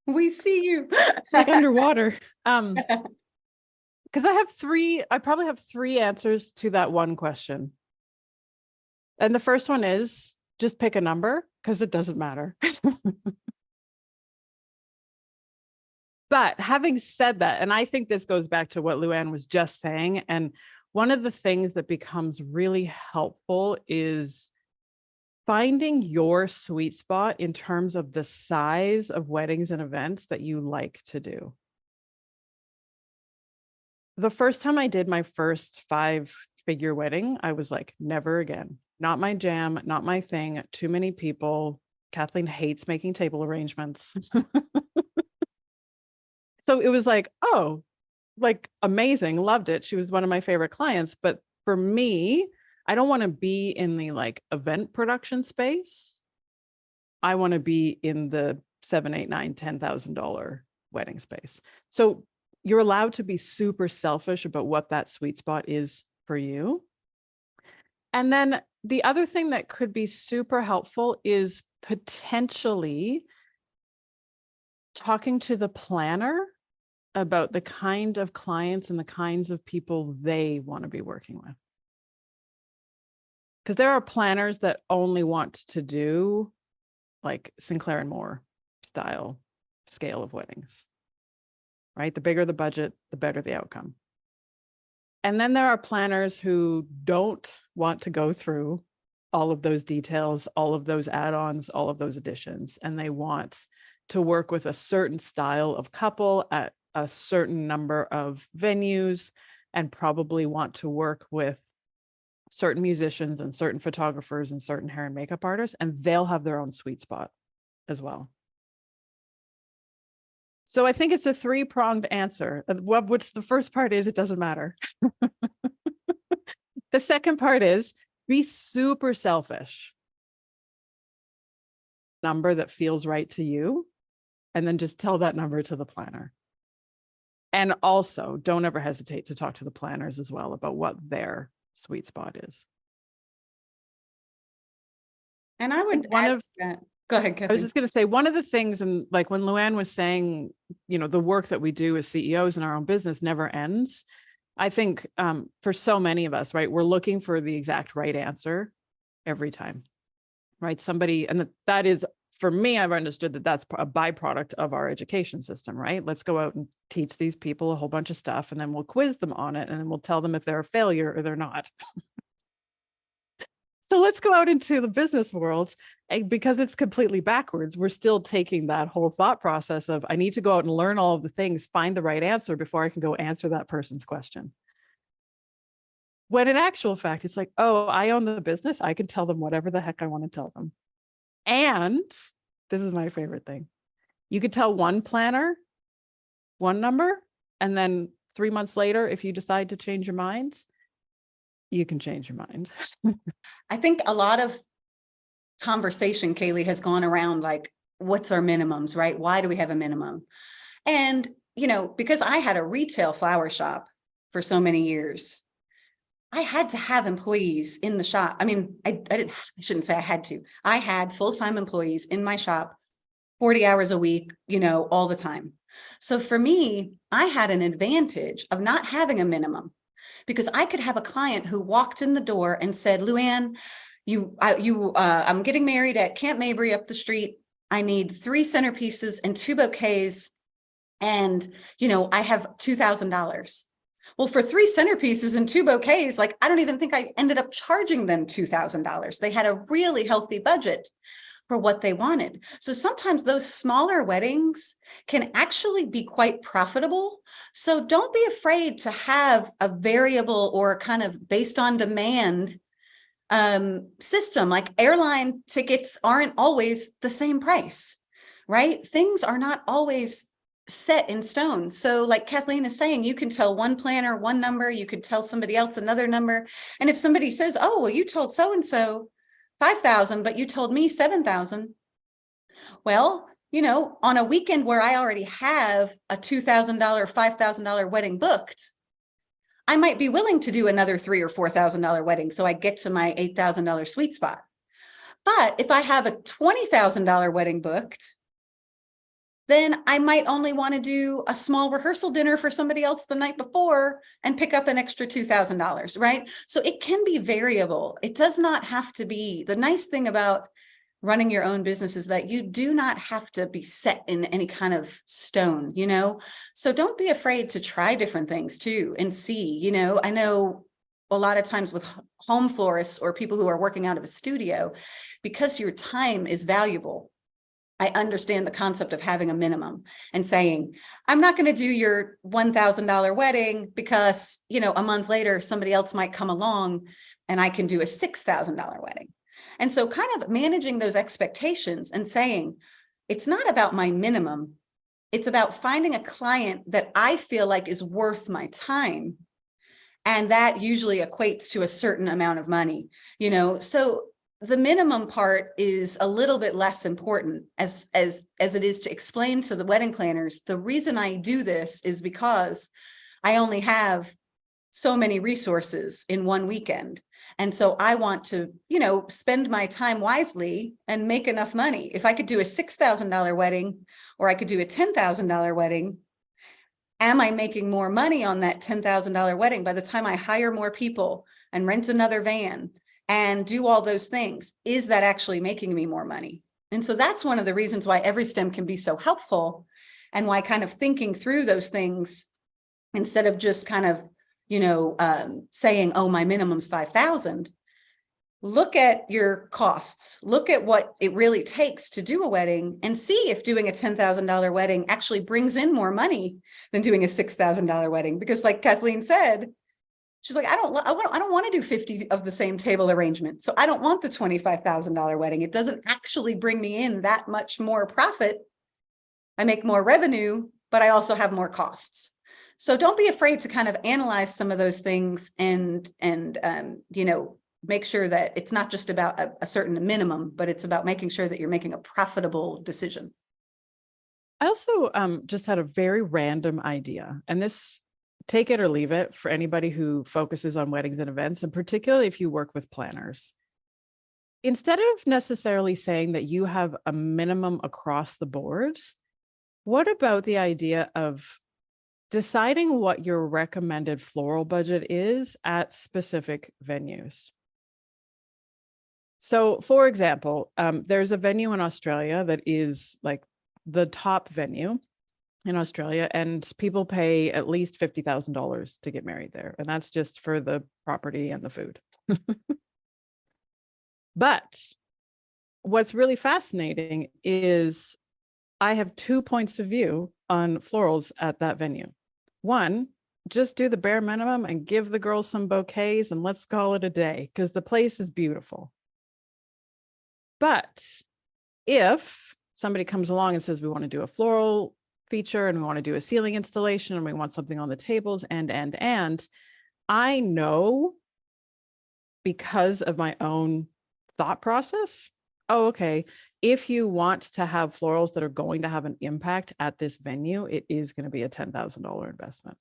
We see you. Like underwater. Because I probably have three answers to that one question. And the first one is just pick a number because it doesn't matter. But having said that, and I think this goes back to what Luann was just saying, and one of the things that becomes really helpful is finding your sweet spot in terms of the size of weddings and events that you like to do. The first time I did my first 5-figure wedding, I was like, never again. Not my jam, not my thing. Too many people. Kathleen hates making table arrangements. So it was like, oh, like amazing, loved it. She was one of my favorite clients. But for me, I don't want to be in the like event production space. I want to be in the $7,000, $8,000, $10,000 wedding space. So you're allowed to be super selfish about what that sweet spot is for you. And then the other thing that could be super helpful is potentially talking to the planner about the kind of clients and the kinds of people they want to be working with. Because there are planners that only want to do like Sinclair and Moore style scale of weddings, right? The bigger the budget, the better the outcome. And then there are planners who don't want to go through all of those details, all of those add-ons, all of those additions, and they want to work with a certain style of couple at a certain number of venues and probably want to work with certain musicians and certain photographers and certain hair and makeup artists, and they'll have their own sweet spot as well. So I think it's a 3-pronged answer, which the first part is it doesn't matter. The second part is be super selfish. Number that feels right to you, and then just tell that number to the planner. And also don't ever hesitate to talk to the planners as well about what their sweet spot is. And I would add that. Go ahead, Kathleen. I was just going to say, one of the things, and like when Luann was saying, the work that we do as CEOs in our own business never ends. I think for so many of us, right, we're looking for the exact right answer every time, right? And that is, for me, I've understood that that's a byproduct of our education system, right? Let's go out and teach these people a whole bunch of stuff, and then we'll quiz them on it, and then we'll tell them if they're a failure or they're not. So let's go out into the business world, and because it's completely backwards. We're still taking that whole thought process of, I need to go out and learn all of the things, find the right answer before I can go answer that person's question. When in actual fact, it's like, oh, I own the business. I can tell them whatever the heck I want to tell them. And this is my favorite thing. You could tell one planner one number, and then 3 months later, if you decide to change your mind, you can change your mind. I think a lot of conversation, Kaylee, has gone around like, what's our minimums, right? Why do we have a minimum? And, because I had a retail flower shop for so many years, I had to have employees in the shop. I mean, I shouldn't say I had to. I had full-time employees in my shop 40 hours a week, all the time. So for me, I had an advantage of not having a minimum, because I could have a client who walked in the door and said, Luann, I'm getting married at Camp Mabry up the street. I need 3 centerpieces and 2 bouquets. And, I have $2,000. Well, for 3 centerpieces and 2 bouquets, like, I don't even think I ended up charging them $2,000. They had a really healthy budget for what they wanted. So sometimes those smaller weddings can actually be quite profitable. So don't be afraid to have a variable or kind of based on demand system. Like airline tickets aren't always the same price, right? Things are not always set in stone. So like Kathleen is saying, you can tell one planner one number, you could tell somebody else another number. And if somebody says, oh, well, you told so-and-so 5,000, but you told me 7,000. Well, you know, on a weekend where I already have a $2,000, $5,000 wedding booked, I might be willing to do another $3,000 or $4,000 wedding. So I get to my $8,000 sweet spot. But if I have a $20,000 wedding booked, then I might only want to do a small rehearsal dinner for somebody else the night before and pick up an extra $2,000, right? So it can be variable. It does not have to be. The nice thing about running your own business is that you do not have to be set in any kind of stone, you know? So don't be afraid to try different things too and see, you know, I know a lot of times with home florists or people who are working out of a studio, because your time is valuable, I understand the concept of having a minimum and saying, I'm not going to do your $1,000 wedding because, you know, a month later, somebody else might come along and I can do a $6,000 wedding. And so kind of managing those expectations and saying, it's not about my minimum. It's about finding a client that I feel like is worth my time. And that usually equates to a certain amount of money, you know, so the minimum part is a little bit less important as it is to explain to the wedding planners. The reason I do this is because I only have so many resources in one weekend. And so I want to, you know, spend my time wisely and make enough money. If I could do a $6,000 wedding or I could do a $10,000 wedding, am I making more money on that $10,000 wedding by the time I hire more people and rent another van and do all those things? Is that actually making me more money? And so that's one of the reasons why EveryStem can be so helpful, and why kind of thinking through those things instead of just kind of, you know, saying, oh, my minimum's 5,000. Look at your costs, look at what it really takes to do a wedding, and see if doing a $10,000 wedding actually brings in more money than doing a $6,000 wedding. Because like Kathleen said, she's like, I don't want to do 50 of the same table arrangement. So I don't want the $25,000 wedding. It doesn't actually bring me in that much more profit. I make more revenue, but I also have more costs. So don't be afraid to kind of analyze some of those things and you know, make sure that it's not just about a certain minimum, but it's about making sure that you're making a profitable decision. I also just had a very random idea, and this, take it or leave it for anybody who focuses on weddings and events, and particularly if you work with planners. Instead of necessarily saying that you have a minimum across the board, what about the idea of deciding what your recommended floral budget is at specific venues? So for example, there's a venue in Australia that is like the top venue in Australia, and people pay at least $50,000 to get married there. And that's just for the property and the food. But what's really fascinating is I have 2 points of view on florals at that venue. One, just do the bare minimum and give the girls some bouquets and let's call it a day, because the place is beautiful. But if somebody comes along and says, we want to do a floral feature and we want to do a ceiling installation and we want something on the tables and I know, because of my own thought process, oh, okay, if you want to have florals that are going to have an impact at this venue, it is going to be a $10,000 investment.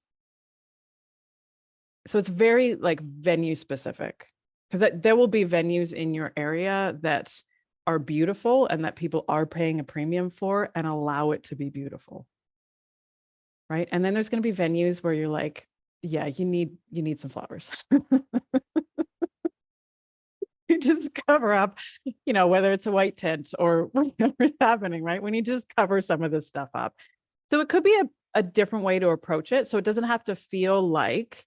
So it's very like venue specific, because there will be venues in your area that are beautiful and that people are paying a premium for and allow it to be beautiful. Right. And then there's going to be venues where you're like, yeah, you need some flowers. You just cover up, you know, whether it's a white tent or whatever's happening, right? When you just cover some of this stuff up. So it could be a different way to approach it. So it doesn't have to feel like,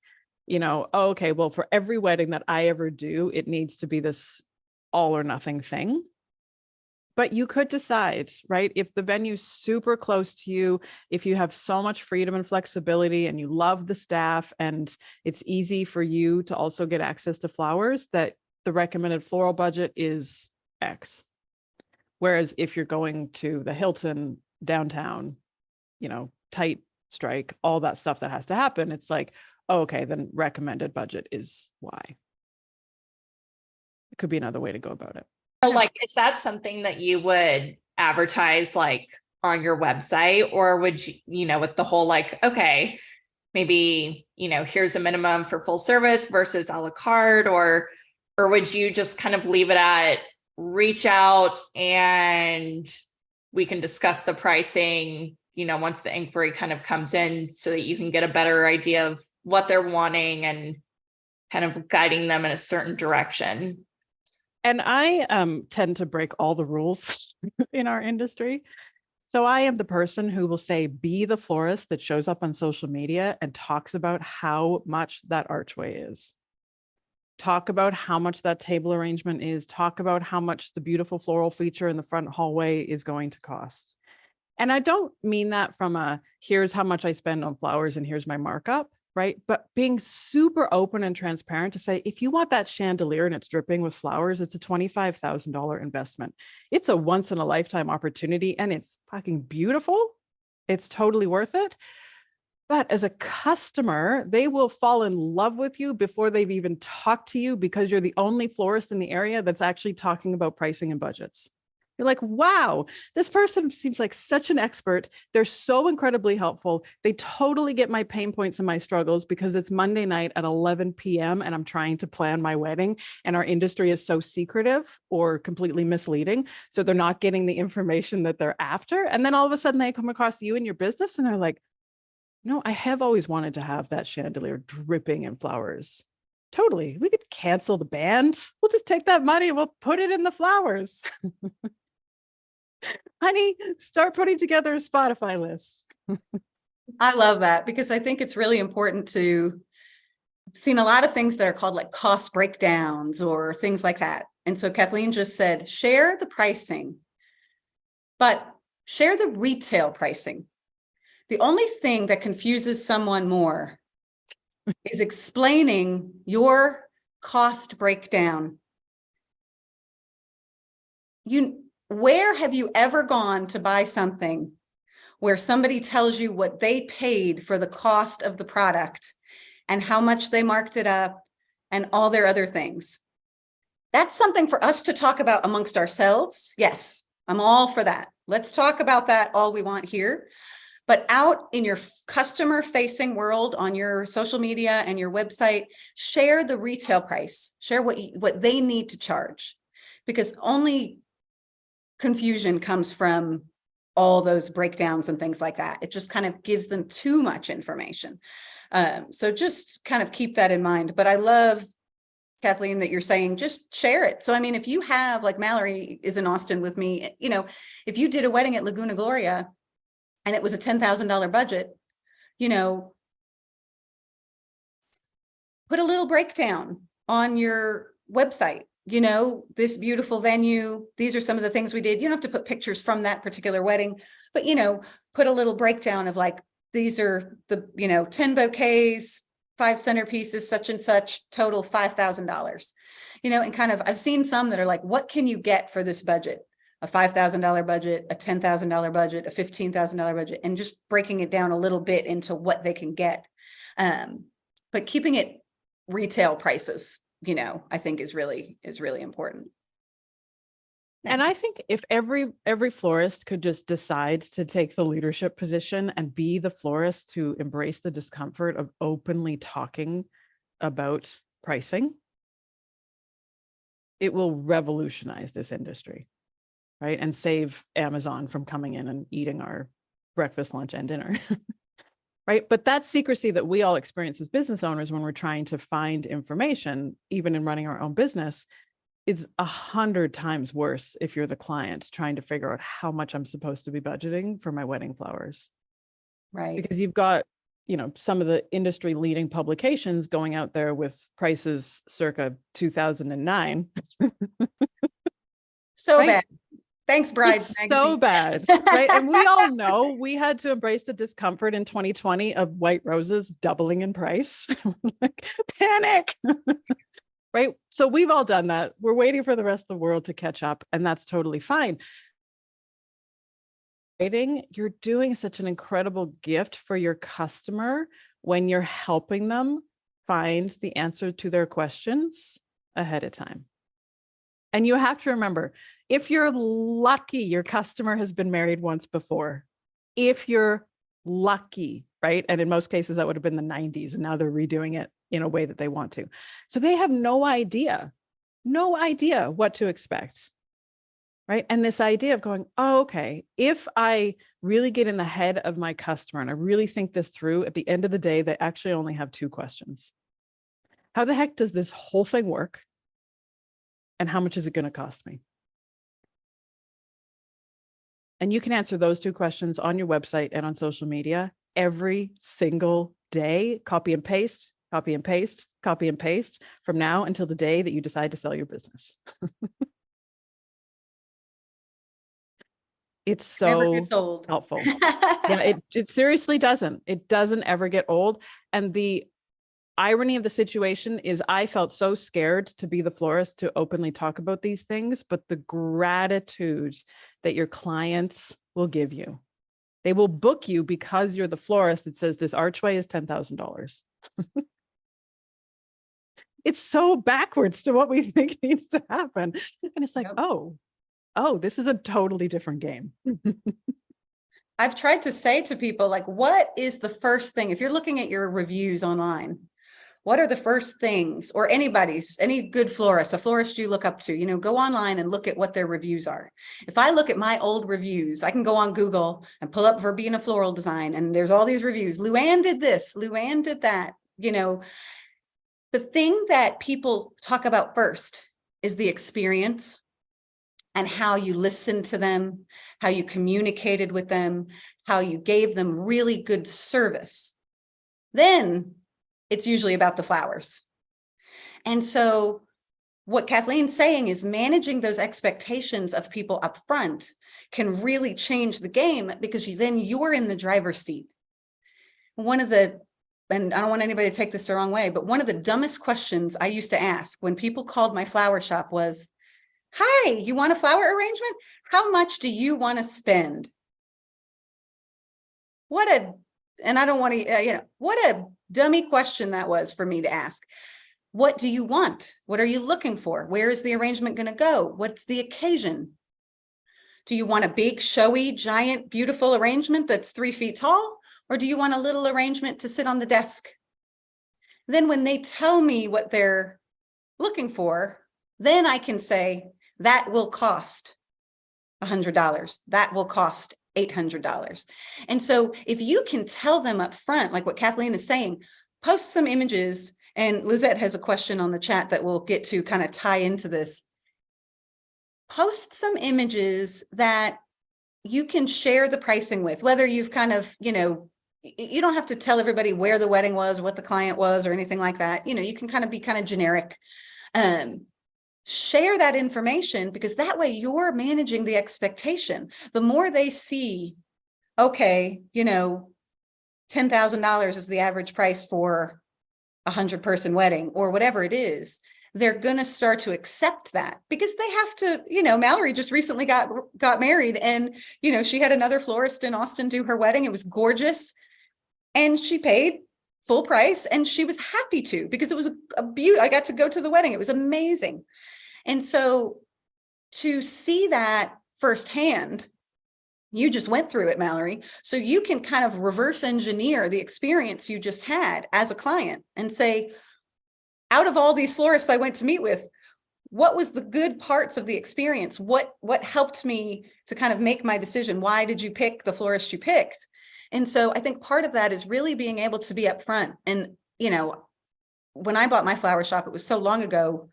you know, oh, okay, well, for every wedding that I ever do, it needs to be this all or nothing thing. But you could decide, right? If the venue's super close to you, if you have so much freedom and flexibility and you love the staff and it's easy for you to also get access to flowers, that the recommended floral budget is X. Whereas if you're going to the Hilton downtown, tight strike, all that stuff that has to happen, it's like, oh, okay, then recommended budget is Y. It could be another way to go about it. So like, is that something that you would advertise like on your website, or would you, with the whole like, okay, maybe, here's a minimum for full service versus a la carte, or would you just kind of leave it at reach out and we can discuss the pricing, once the inquiry kind of comes in so that you can get a better idea of what they're wanting and kind of guiding them in a certain direction? And I tend to break all the rules in our industry. So I am the person who will say, be the florist that shows up on social media and talks about how much that archway is. Talk about how much that table arrangement is. Talk about how much the beautiful floral feature in the front hallway is going to cost. And I don't mean that from a, here's how much I spend on flowers and here's my markup, right? But being super open and transparent to say, if you want that chandelier and it's dripping with flowers, it's a $25,000 investment. It's a once in a lifetime opportunity and it's fucking beautiful. It's totally worth it. But as a customer, they will fall in love with you before they've even talked to you because you're the only florist in the area that's actually talking about pricing and budgets. You're like, wow, this person seems like such an expert. They're so incredibly helpful. They totally get my pain points and my struggles because it's Monday night at 11 p.m. and I'm trying to plan my wedding and our industry is so secretive or completely misleading. So they're not getting the information that they're after. And then all of a sudden they come across you and your business and they're like, I have always wanted to have that chandelier dripping in flowers. Totally. We could cancel the band. We'll just take that money and we'll put it in the flowers. Honey, start putting together a Spotify list. I love that because I think it's really important to seen a lot of things that are called like cost breakdowns or things like that. And so Kathleen just said, share the pricing, but share the retail pricing. The only thing that confuses someone more is explaining your cost breakdown. Where have you ever gone to buy something where somebody tells you what they paid for the cost of the product and how much they marked it up and all their other things? That's something for us to talk about amongst ourselves. Yes, I'm all for that. Let's talk about that all we want here. But out in your customer facing world on your social media and your website, share the retail price, share what they need to charge, because only confusion comes from all those breakdowns and things like that. It just kind of gives them too much information. So just kind of keep that in mind. But I love, Kathleen, that you're saying, just share it. So, I mean, if you have, like Mallory is in Austin with me, if you did a wedding at Laguna Gloria, and it was a $10,000 budget, put a little breakdown on your website, this beautiful venue. These are some of the things we did. You don't have to put pictures from that particular wedding, but, put a little breakdown of like, these are the, 10 bouquets, 5 centerpieces, such and such, total $5,000, and kind of, I've seen some that are like, what can you get for this budget? A $5,000 budget, a $10,000 budget, a $15,000 budget, and just breaking it down a little bit into what they can get. But keeping it retail prices, I think is really important. And I think if every florist could just decide to take the leadership position and be the florist to embrace the discomfort of openly talking about pricing, it will revolutionize this industry. Right. And save Amazon from coming in and eating our breakfast, lunch, and dinner. Right. But that secrecy that we all experience as business owners when we're trying to find information, even in running our own business, is 100 times worse if you're the client trying to figure out how much I'm supposed to be budgeting for my wedding flowers. Right. Because you've got, some of the industry leading publications going out there with prices circa 2009. So right? bad. Thanks, Brides. It's so bad, right? And we all know we had to embrace the discomfort in 2020 of white roses doubling in price. Like, panic. right? So we've all done that. We're waiting for the rest of the world to catch up, and that's totally fine. You're doing such an incredible gift for your customer when you're helping them find the answer to their questions ahead of time. And you have to remember, if you're lucky, your customer has been married once before. If you're lucky, right? And in most cases, that would have been the 90s, and now they're redoing it in a way that they want to. So they have no idea what to expect, right? And this idea of going, oh, okay, if I really get in the head of my customer and I really think this through, at the end of the day, they actually only have 2 questions. How the heck does this whole thing work? And how much is it going to cost me? And you can answer those 2 questions on your website and on social media every single day. Copy and paste, copy and paste, copy and paste from now until the day that you decide to sell your business. It's Never so gets old. helpful. Yeah, it seriously doesn't. It doesn't ever get old. And the irony of the situation is I felt so scared to be the florist to openly talk about these things, but the gratitude that your clients will give you. They will book you because you're the florist that says this archway is $10,000. It's so backwards to what we think needs to happen. And it's like, Yep. oh, this is a totally different game. I've tried to say to people, like, what is the first thing, if you're looking at your reviews online, what are the first things, or any good florist, a florist you look up to, go online and look at what their reviews are. If I look at my old reviews, I can go on Google and pull up Verbena Floral Design, and there's all these reviews. Luann did this, Luann did that. The thing that people talk about first is the experience and how you listened to them, how you communicated with them, how you gave them really good service. Then it's usually about the flowers. And so what Kathleen's saying is managing those expectations of people up front can really change the game, because then you're in the driver's seat. And I don't want anybody to take this the wrong way, but one of the dumbest questions I used to ask when people called my flower shop was, hi, you want a flower arrangement? How much do you want to spend? And I don't want to, what a dummy question that was for me to ask. What do you want? What are you looking for? Where is the arrangement going to go? What's the occasion? Do you want a big, showy, giant, beautiful arrangement that's 3 feet tall? Or do you want a little arrangement to sit on the desk? Then when they tell me what they're looking for, then I can say, that will cost $100. That will cost $800. And so if you can tell them up front, like what Kathleen is saying, post some images, and Lizette has a question on the chat that we'll get to kind of tie into this. Post some images that you can share the pricing with, whether you've kind of, you don't have to tell everybody where the wedding was, what the client was, or anything like that. You can kind of be kind of generic. Share that information, because that way you're managing the expectation. The more they see, okay, $10,000 is the average price for a 100-person wedding, or whatever it is, they're going to start to accept that, because they have to, Mallory just recently got married, and, she had another florist in Austin do her wedding. It was gorgeous. And she paid full price, and she was happy to, because it was a beauty. I got to go to the wedding. It was amazing. And so to see that firsthand, you just went through it, Mallory. So you can kind of reverse engineer the experience you just had as a client and say, out of all these florists I went to meet with, what was the good parts of the experience? What helped me to kind of make my decision? Why did you pick the florist you picked? And so I think part of that is really being able to be upfront. And, when I bought my flower shop, it was so long ago,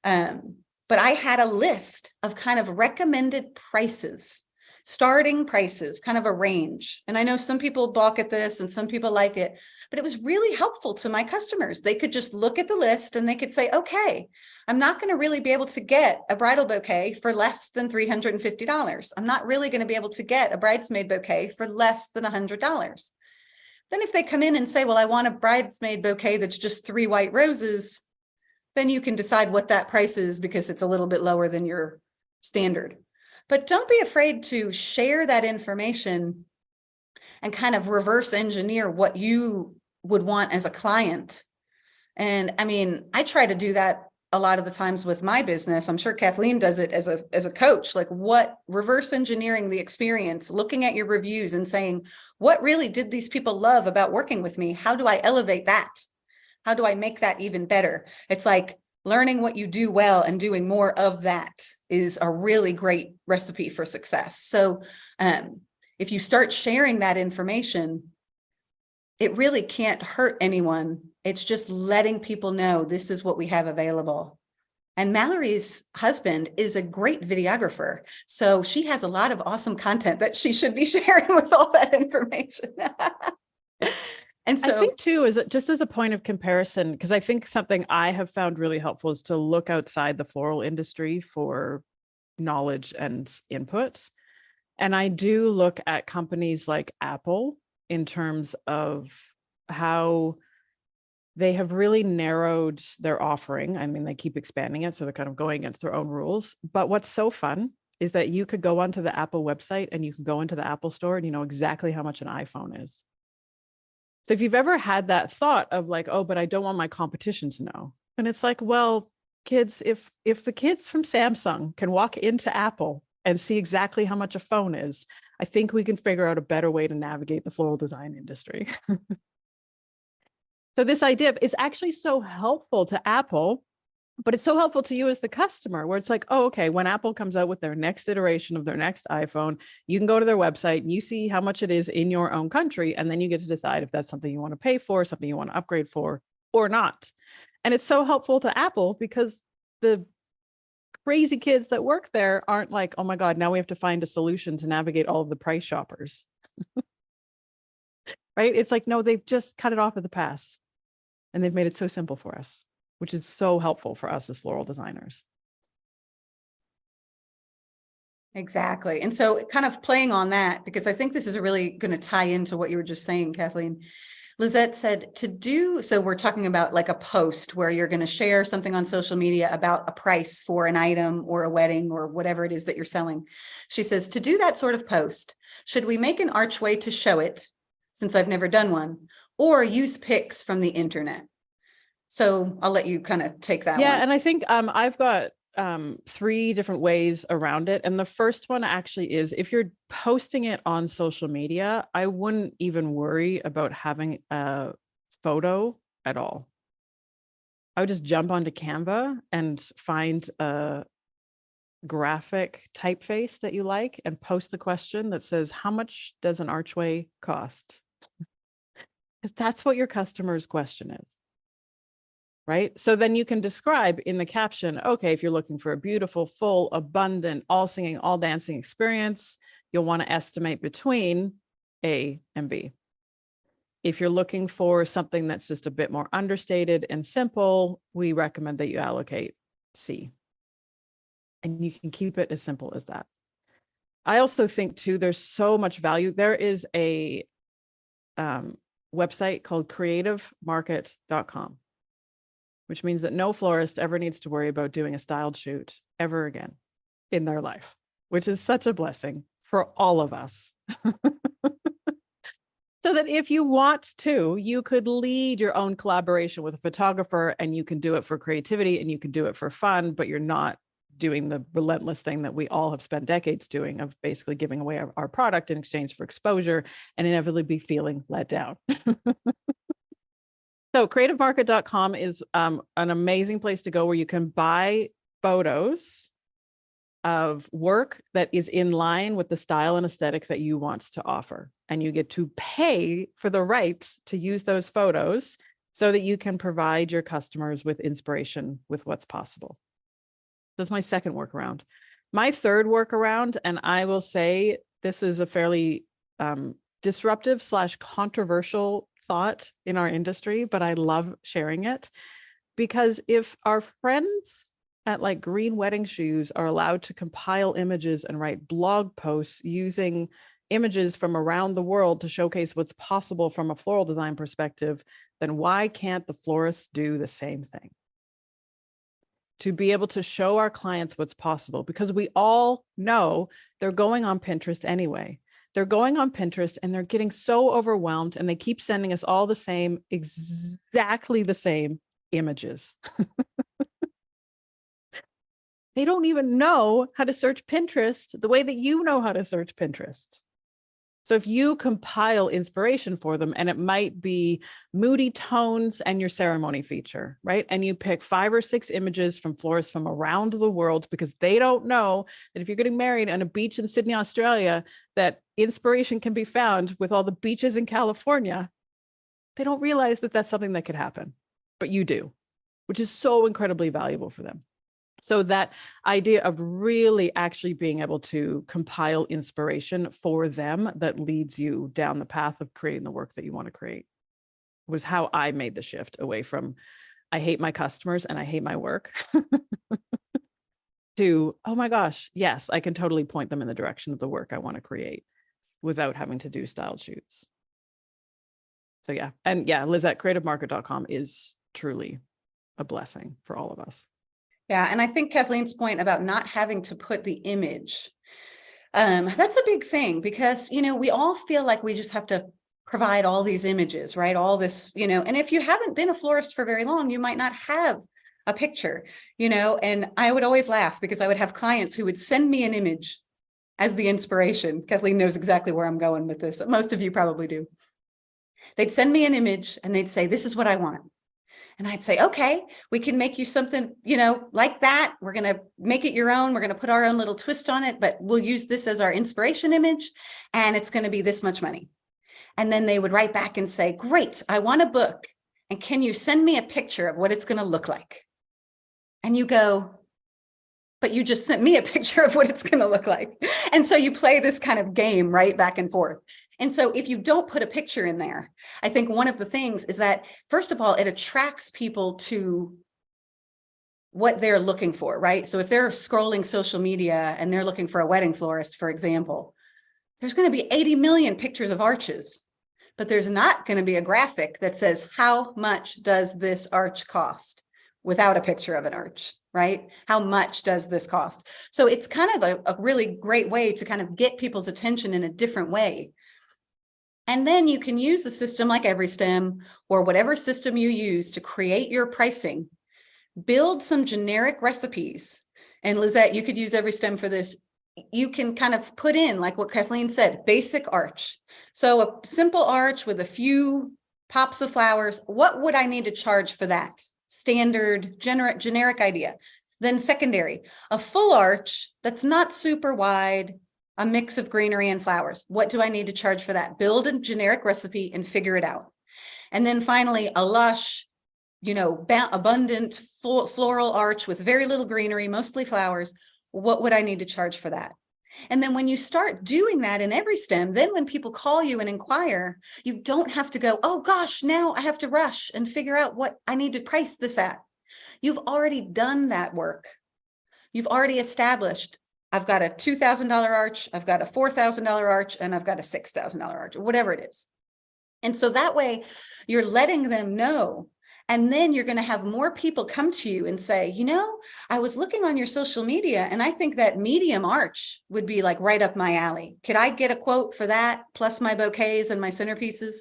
but I had a list of kind of recommended prices, starting prices, kind of a range. And I know some people balk at this and some people like it, but it was really helpful to my customers. They could just look at the list and they could say, okay, I'm not going to really be able to get a bridal bouquet for less than $350. I'm not really going to be able to get a bridesmaid bouquet for less than $100. Then if they come in and say, well, I want a bridesmaid bouquet that's just 3 white roses, then you can decide what that price is because it's a little bit lower than your standard. But don't be afraid to share that information and kind of reverse engineer what you would want as a client. And I mean, I try to do that a lot of the times with my business. I'm sure Kathleen does it as a coach, like what reverse engineering the experience, looking at your reviews and saying, what really did these people love about working with me? How do I elevate that? How do I make that even better? It's like learning what you do well and doing more of that is a really great recipe for success. So if you start sharing that information, it really can't hurt anyone. It's just letting people know this is what we have available. And Mallory's husband is a great videographer. So she has a lot of awesome content that she should be sharing with all that information. And so I think too, is just as a point of comparison, because I think something I have found really helpful is to look outside the floral industry for knowledge and input. And I do look at companies like Apple in terms of how they have really narrowed their offering. I mean, they keep expanding it, so they're kind of going against their own rules. But what's so fun is that you could go onto the Apple website and you can go into the Apple store and you know exactly how much an iPhone is. So if you've ever had that thought of like, oh, but I don't want my competition to know. And it's like, well, kids, if the kids from Samsung can walk into Apple and see exactly how much a phone is, I think we can figure out a better way to navigate the floral design industry. So this idea is actually so helpful to Apple, but it's so helpful to you as the customer, where it's like, oh, okay, when Apple comes out with their next iteration of their next iPhone, you can go to their website and you see how much it is in your own country, and then you get to decide if that's something you want to pay for, something you want to upgrade for, or not. And it's so helpful to Apple because the crazy kids that work there aren't like, oh my God, now we have to find a solution to navigate all of the price shoppers. Right? It's like, no, they've just cut it off at the pass and they've made it so simple for us, which is so helpful for us as floral designers. exactly. And so kind of playing on that, because I think this is really going to tie into what you were just saying, Kathleen. Lizette said to do, so we're talking about like a post where you're going to share something on social media about a price for an item or a wedding or whatever it is that you're selling. She says, to do that sort of post, should we make an archway to show it, since I've never done one, or use pics from the internet? So I'll let you kind of take that one. Yeah, and I think I've got 3 different ways around it. And the first one actually is, if you're posting it on social media, I wouldn't even worry about having a photo at all. I would just jump onto Canva and find a graphic typeface that you like and post the question that says, how much does an archway cost? Because that's what your customer's question is. Right? So then you can describe in the caption, okay, if you're looking for a beautiful, full, abundant, all singing, all dancing experience, you'll want to estimate between A and B. If you're looking for something that's just a bit more understated and simple, we recommend that you allocate C. And you can keep it as simple as that. I also think too, there's so much value. There is a website called creativemarket.com. which means that no florist ever needs to worry about doing a styled shoot ever again in their life, which is such a blessing for all of us. So that if you want to, you could lead your own collaboration with a photographer, and you can do it for creativity and you can do it for fun, but you're not doing the relentless thing that we all have spent decades doing of basically giving away our product in exchange for exposure and inevitably be feeling let down. So creativemarket.com is an amazing place to go where you can buy photos of work that is in line with the style and aesthetic that you want to offer. And you get to pay for the rights to use those photos so that you can provide your customers with inspiration with what's possible. That's my second workaround. My third workaround, and I will say this is a fairly disruptive / controversial thought in our industry, but I love sharing it, because if our friends at like Green Wedding Shoes are allowed to compile images and write blog posts using images from around the world to showcase what's possible from a floral design perspective, then why can't the florists do the same thing? to be able to show our clients what's possible, because we all know they're going on Pinterest anyway. They're going on Pinterest and they're getting so overwhelmed, and they keep sending us all the same, exactly the same images. They don't even know how to search Pinterest the way that you know how to search Pinterest. So if you compile inspiration for them, and it might be moody tones and your ceremony feature, right? And you pick 5 or 6 images from florists from around the world, because they don't know that if you're getting married on a beach in Sydney, Australia, that inspiration can be found with all the beaches in California. They don't realize that that's something that could happen, but you do, which is so incredibly valuable for them. So that idea of really actually being able to compile inspiration for them that leads you down the path of creating the work that you want to create was how I made the shift away from, I hate my customers and I hate my work, to, oh my gosh, yes, I can totally point them in the direction of the work I want to create without having to do styled shoots. So yeah. And yeah, Lizette, creativemarket.com is truly a blessing for all of us. Yeah, and I think Kathleen's point about not having to put the image, that's a big thing, because, you know, we all feel like we just have to provide all these images, right? All this, you know, and if you haven't been a florist for very long, you might not have a picture, you know, and I would always laugh because I would have clients who would send me an image as the inspiration. Kathleen knows exactly where I'm going with this. Most of you probably do. They'd send me an image and they'd say, this is what I want. And I'd say, okay, we can make you something, you know, like that. We're going to make it your own. We're going to put our own little twist on it, but we'll use this as our inspiration image, and it's going to be this much money. And then they would write back and say, great, I want a book. And can you send me a picture of what it's going to look like? And you go, but you just sent me a picture of what it's going to look like. And so you play this kind of game right back and forth. And so if you don't put a picture in there, I think one of the things is that, first of all, it attracts people to what they're looking for, right? So if they're scrolling social media and they're looking for a wedding florist, for example, there's going to be 80 million pictures of arches, but there's not going to be a graphic that says, how much does this arch cost, without a picture of an arch, right? How much does this cost? So it's kind of a really great way to kind of get people's attention in a different way. And then you can use a system like EveryStem or whatever system you use to create your pricing, build some generic recipes. And Lizette, you could use EveryStem for this. You can kind of put in, like what Kathleen said, basic arch. So a simple arch with a few pops of flowers. What would I need to charge for that? Standard, generic idea. Then secondary, a full arch that's not super wide, a mix of greenery and flowers. What do I need to charge for that? Build a generic recipe and figure it out. And then finally, a lush, you know, abundant floral arch with very little greenery, mostly flowers. What would I need to charge for that? And then when you start doing that in EveryStem, then when people call you and inquire, you don't have to go, oh gosh, now I have to rush and figure out what I need to price this at. You've already done that work. You've already established, I've got a $2,000 arch, I've got a $4,000 arch, and I've got a $6,000 arch, or whatever it is. And so that way you're letting them know. And then you're going to have more people come to you and say, you know, I was looking on your social media and I think that medium arch would be like right up my alley. Could I get a quote for that, plus my bouquets and my centerpieces?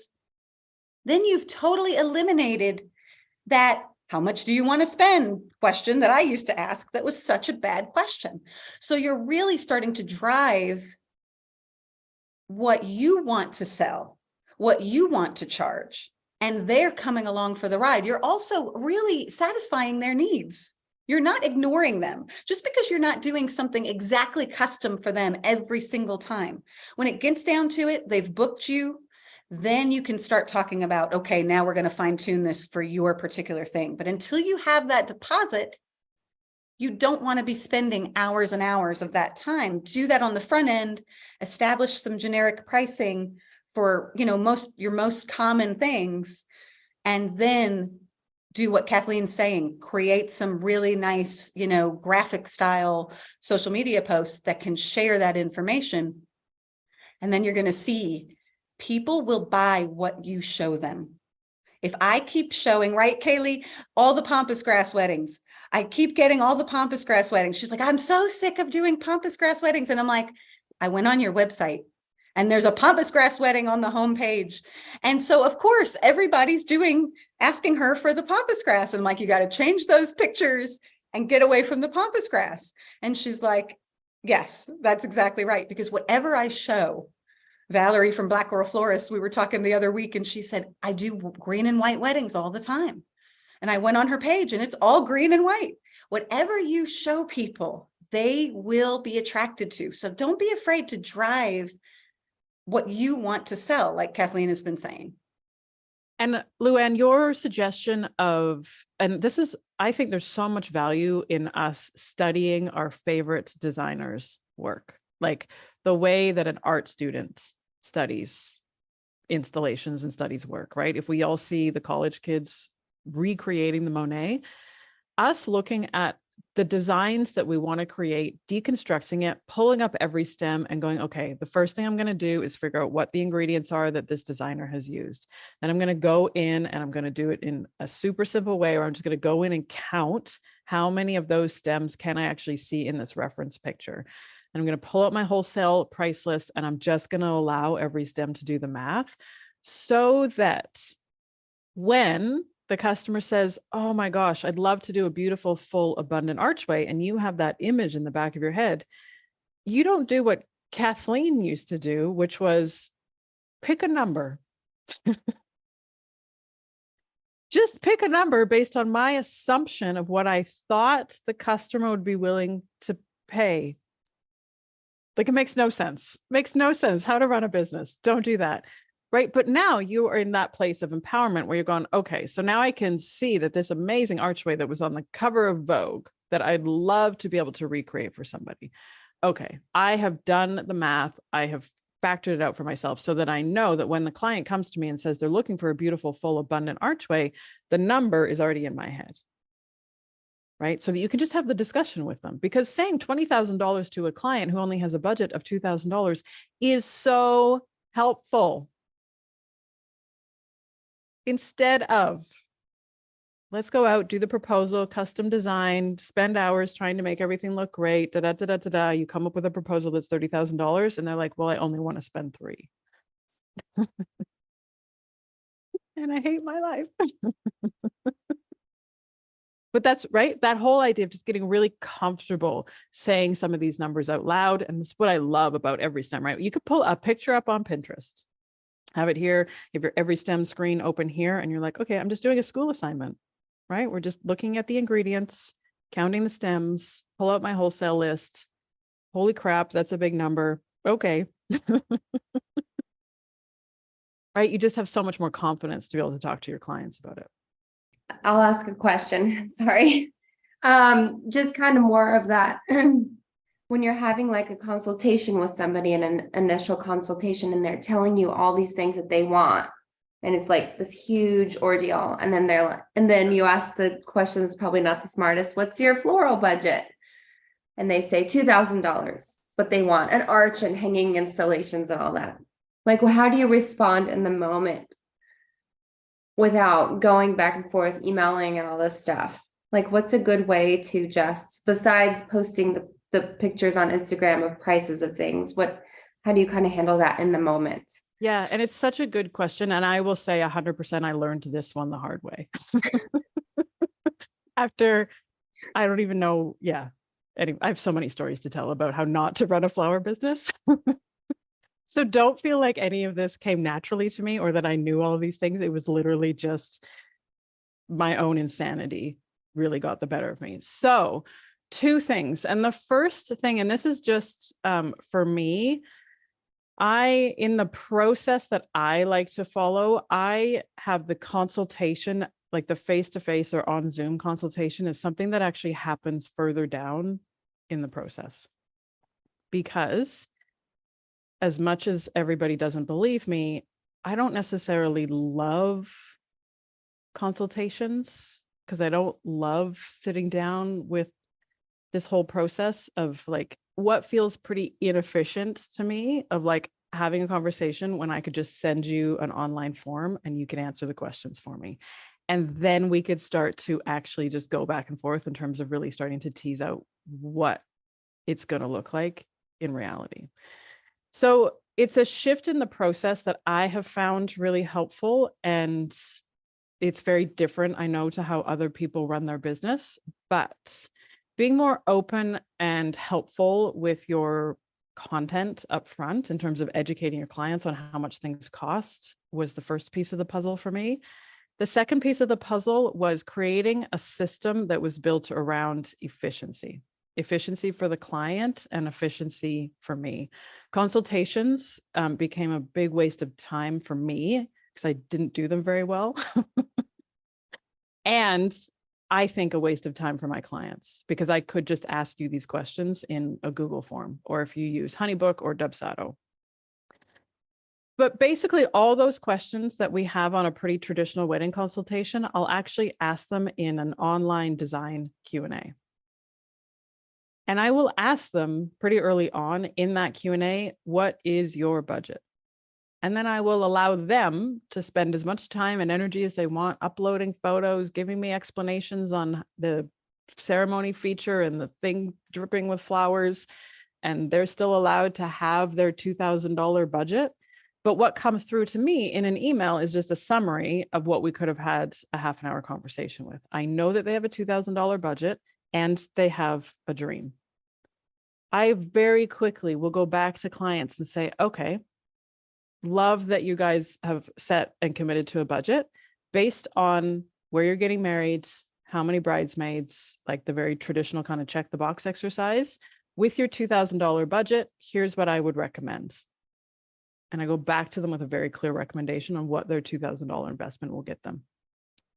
Then you've totally eliminated that how much do you want to spend question that I used to ask that was such a bad question. So you're really starting to drive what you want to sell, what you want to charge. And they're coming along for the ride. You're also really satisfying their needs. You're not ignoring them. Just because you're not doing something exactly custom for them every single time. When it gets down to it, they've booked you, then you can start talking about, okay, now we're going to fine tune this for your particular thing. But until you have that deposit, you don't want to be spending hours and hours of that time. Do that on the front end, establish some generic pricing for, you know, your most common things, and then do what Kathleen's saying, create some really nice, you know, graphic style social media posts that can share that information. And then you're going to see people will buy what you show them. If I keep showing, right, Kaylee, all the pampas grass weddings, I keep getting all the pampas grass weddings. She's like, I'm so sick of doing pampas grass weddings. And I'm like, I went on your website and there's a pampas grass wedding on the homepage. And so, of course, everybody's asking her for the pampas grass. And I'm like, you got to change those pictures and get away from the pampas grass. And she's like, yes, that's exactly right. Because whatever I show, Valerie from Black Coral Florist, we were talking the other week and she said, I do green and white weddings all the time. And I went on her page and it's all green and white. Whatever you show people, they will be attracted to. So don't be afraid to drive what you want to sell, like Kathleen has been saying. And Luann, your suggestion and this is, I think there's so much value in us studying our favorite designers' work, like the way that an art student studies installations and studies work, right? If we all see the college kids recreating the Monet, us looking at the designs that we want to create, deconstructing it, pulling up EveryStem and going, okay, the first thing I'm going to do is figure out what the ingredients are that this designer has used. Then I'm going to go in and I'm going to do it in a super simple way, or I'm just going to go in and count how many of those stems can I actually see in this reference picture. And I'm going to pull out my wholesale price list and I'm just going to allow EveryStem to do the math so that when the customer says, oh my gosh, I'd love to do a beautiful, full, abundant archway, and you have that image in the back of your head, you don't do what Kathleen used to do, which was pick a number. Just pick a number based on my assumption of what I thought the customer would be willing to pay. Like, it makes no sense. Makes no sense how to run a business. Don't do that. Right. But now you are in that place of empowerment where you're going, okay, so now I can see that this amazing archway that was on the cover of Vogue that I'd love to be able to recreate for somebody. Okay, I have done the math. I have factored it out for myself so that I know that when the client comes to me and says they're looking for a beautiful, full, abundant archway, the number is already in my head. Right. So that you can just have the discussion with them, because saying $20,000 to a client who only has a budget of $2,000 is so helpful. Instead of, let's go out, do the proposal, custom design, spend hours trying to make everything look great, da da da da da da. You come up with a proposal that's $30,000, and they're like, "Well, I only want to spend $3,000." And I hate my life. But that's right. That whole idea of just getting really comfortable saying some of these numbers out loud, and that's what I love about EveryStem. Right? You could pull a picture up on Pinterest. Have it here, you have your EveryStem screen open here, and you're like, okay, I'm just doing a school assignment, right? We're just looking at the ingredients, counting the stems, pull out my wholesale list. Holy crap, that's a big number. Okay. Right? You just have so much more confidence to be able to talk to your clients about it. I'll ask a question. Sorry. Just kind of more of that. When you're having like a consultation with somebody in an initial consultation and they're telling you all these things that they want, and it's like this huge ordeal. And then then you ask the question that's probably not the smartest, what's your floral budget? And they say $2,000, but they want an arch and hanging installations and all that. Like, well, how do you respond in the moment without going back and forth, emailing and all this stuff? Like, what's a good way to just, besides posting the pictures on Instagram of prices of things, how do you kind of handle that in the moment? Yeah. And it's such a good question. And I will say 100%, I learned this one the hard way. After, I don't even know. Yeah. Anyway, I have so many stories to tell about how not to run a flower business. So don't feel like any of this came naturally to me or that I knew all of these things. It was literally just my own insanity really got the better of me. So two things. And the first thing, and this is just for me, in the process that I like to follow, I have the consultation, like the face-to-face or on Zoom consultation, is something that actually happens further down in the process. Because as much as everybody doesn't believe me, I don't necessarily love consultations because I don't love sitting down with this whole process of like what feels pretty inefficient to me of like having a conversation when I could just send you an online form and you can answer the questions for me. And then we could start to actually just go back and forth in terms of really starting to tease out what it's going to look like in reality. So it's a shift in the process that I have found really helpful, and it's very different, I know, to how other people run their business, but being more open and helpful with your content up front in terms of educating your clients on how much things cost was the first piece of the puzzle for me. The second piece of the puzzle was creating a system that was built around efficiency for the client and efficiency for me. Consultations became a big waste of time for me because I didn't do them very well. And I think a waste of time for my clients because I could just ask you these questions in a Google form, or if you use Honeybook or Dubsado. But basically all those questions that we have on a pretty traditional wedding consultation, I'll actually ask them in an online design Q&A. And I will ask them pretty early on in that Q&A, what is your budget? And then I will allow them to spend as much time and energy as they want, uploading photos, giving me explanations on the ceremony feature and the thing dripping with flowers. And they're still allowed to have their $2,000 budget. But what comes through to me in an email is just a summary of what we could have had a half an hour conversation with. I know that they have a $2,000 budget and they have a dream. I very quickly will go back to clients and say, okay, love that you guys have set and committed to a budget based on where you're getting married, how many bridesmaids, like the very traditional kind of check the box exercise. With your $2,000 budget, here's what I would recommend. And I go back to them with a very clear recommendation on what their $2,000 investment will get them.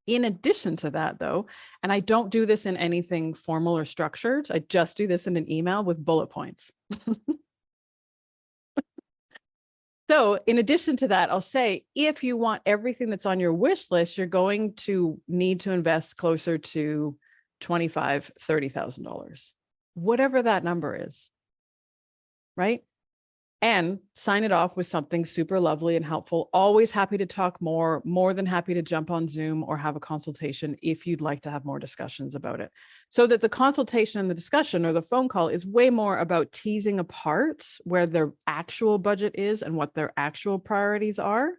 In addition to that, though, and I don't do this in anything formal or structured, I just do this in an email with bullet points. So in addition to that, I'll say, if you want everything that's on your wish list, you're going to need to invest closer to $25,000, $30,000, whatever that number is, right? And sign it off with something super lovely and helpful. Always happy to talk more than happy to jump on Zoom or have a consultation if you'd like to have more discussions about it. So that the consultation and the discussion or the phone call is way more about teasing apart where their actual budget is and what their actual priorities are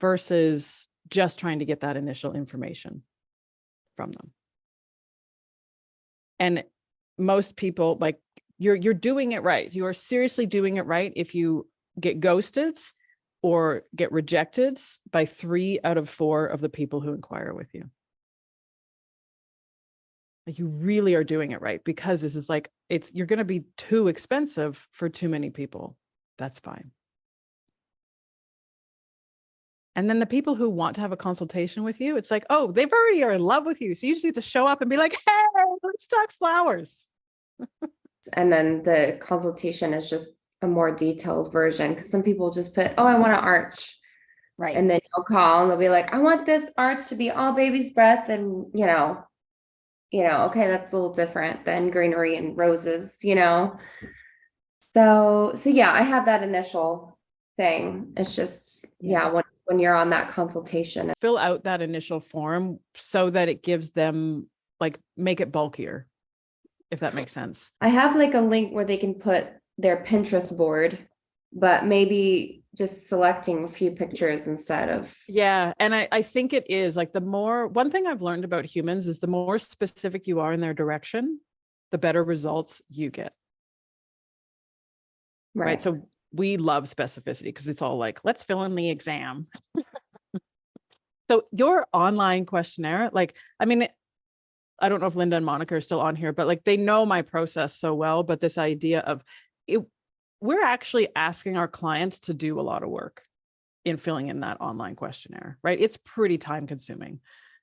versus just trying to get that initial information from them. And most people, like, you're doing it right. You are seriously doing it right if you get ghosted or get rejected by 3 out of 4 of the people who inquire with you. Like, you really are doing it right, because this is like, you're going to be too expensive for too many people. That's fine. And then the people who want to have a consultation with you, it's like, oh, they've already are in love with you. So you just need to show up and be like, hey, let's talk flowers. And then the consultation is just a more detailed version, because some people just put, oh, I want an arch. Right. And then you'll call and they'll be like, I want this arch to be all baby's breath. And, okay, that's a little different than greenery and roses, So yeah, I have that initial thing. It's just, when you're on that consultation. Fill out that initial form so that it gives them, like, make it bulkier, if that makes sense. I have like a link where they can put their Pinterest board, but maybe just selecting a few pictures instead of. Yeah. And I think it is like, one thing I've learned about humans is the more specific you are in their direction, the better results you get. Right. So we love specificity because it's all like, let's fill in the exam. So your online questionnaire, like, I mean, I don't know if Linda and Monica are still on here, but like, they know my process so well. But this idea of it, we're actually asking our clients to do a lot of work in filling in that online questionnaire, right? It's pretty time consuming.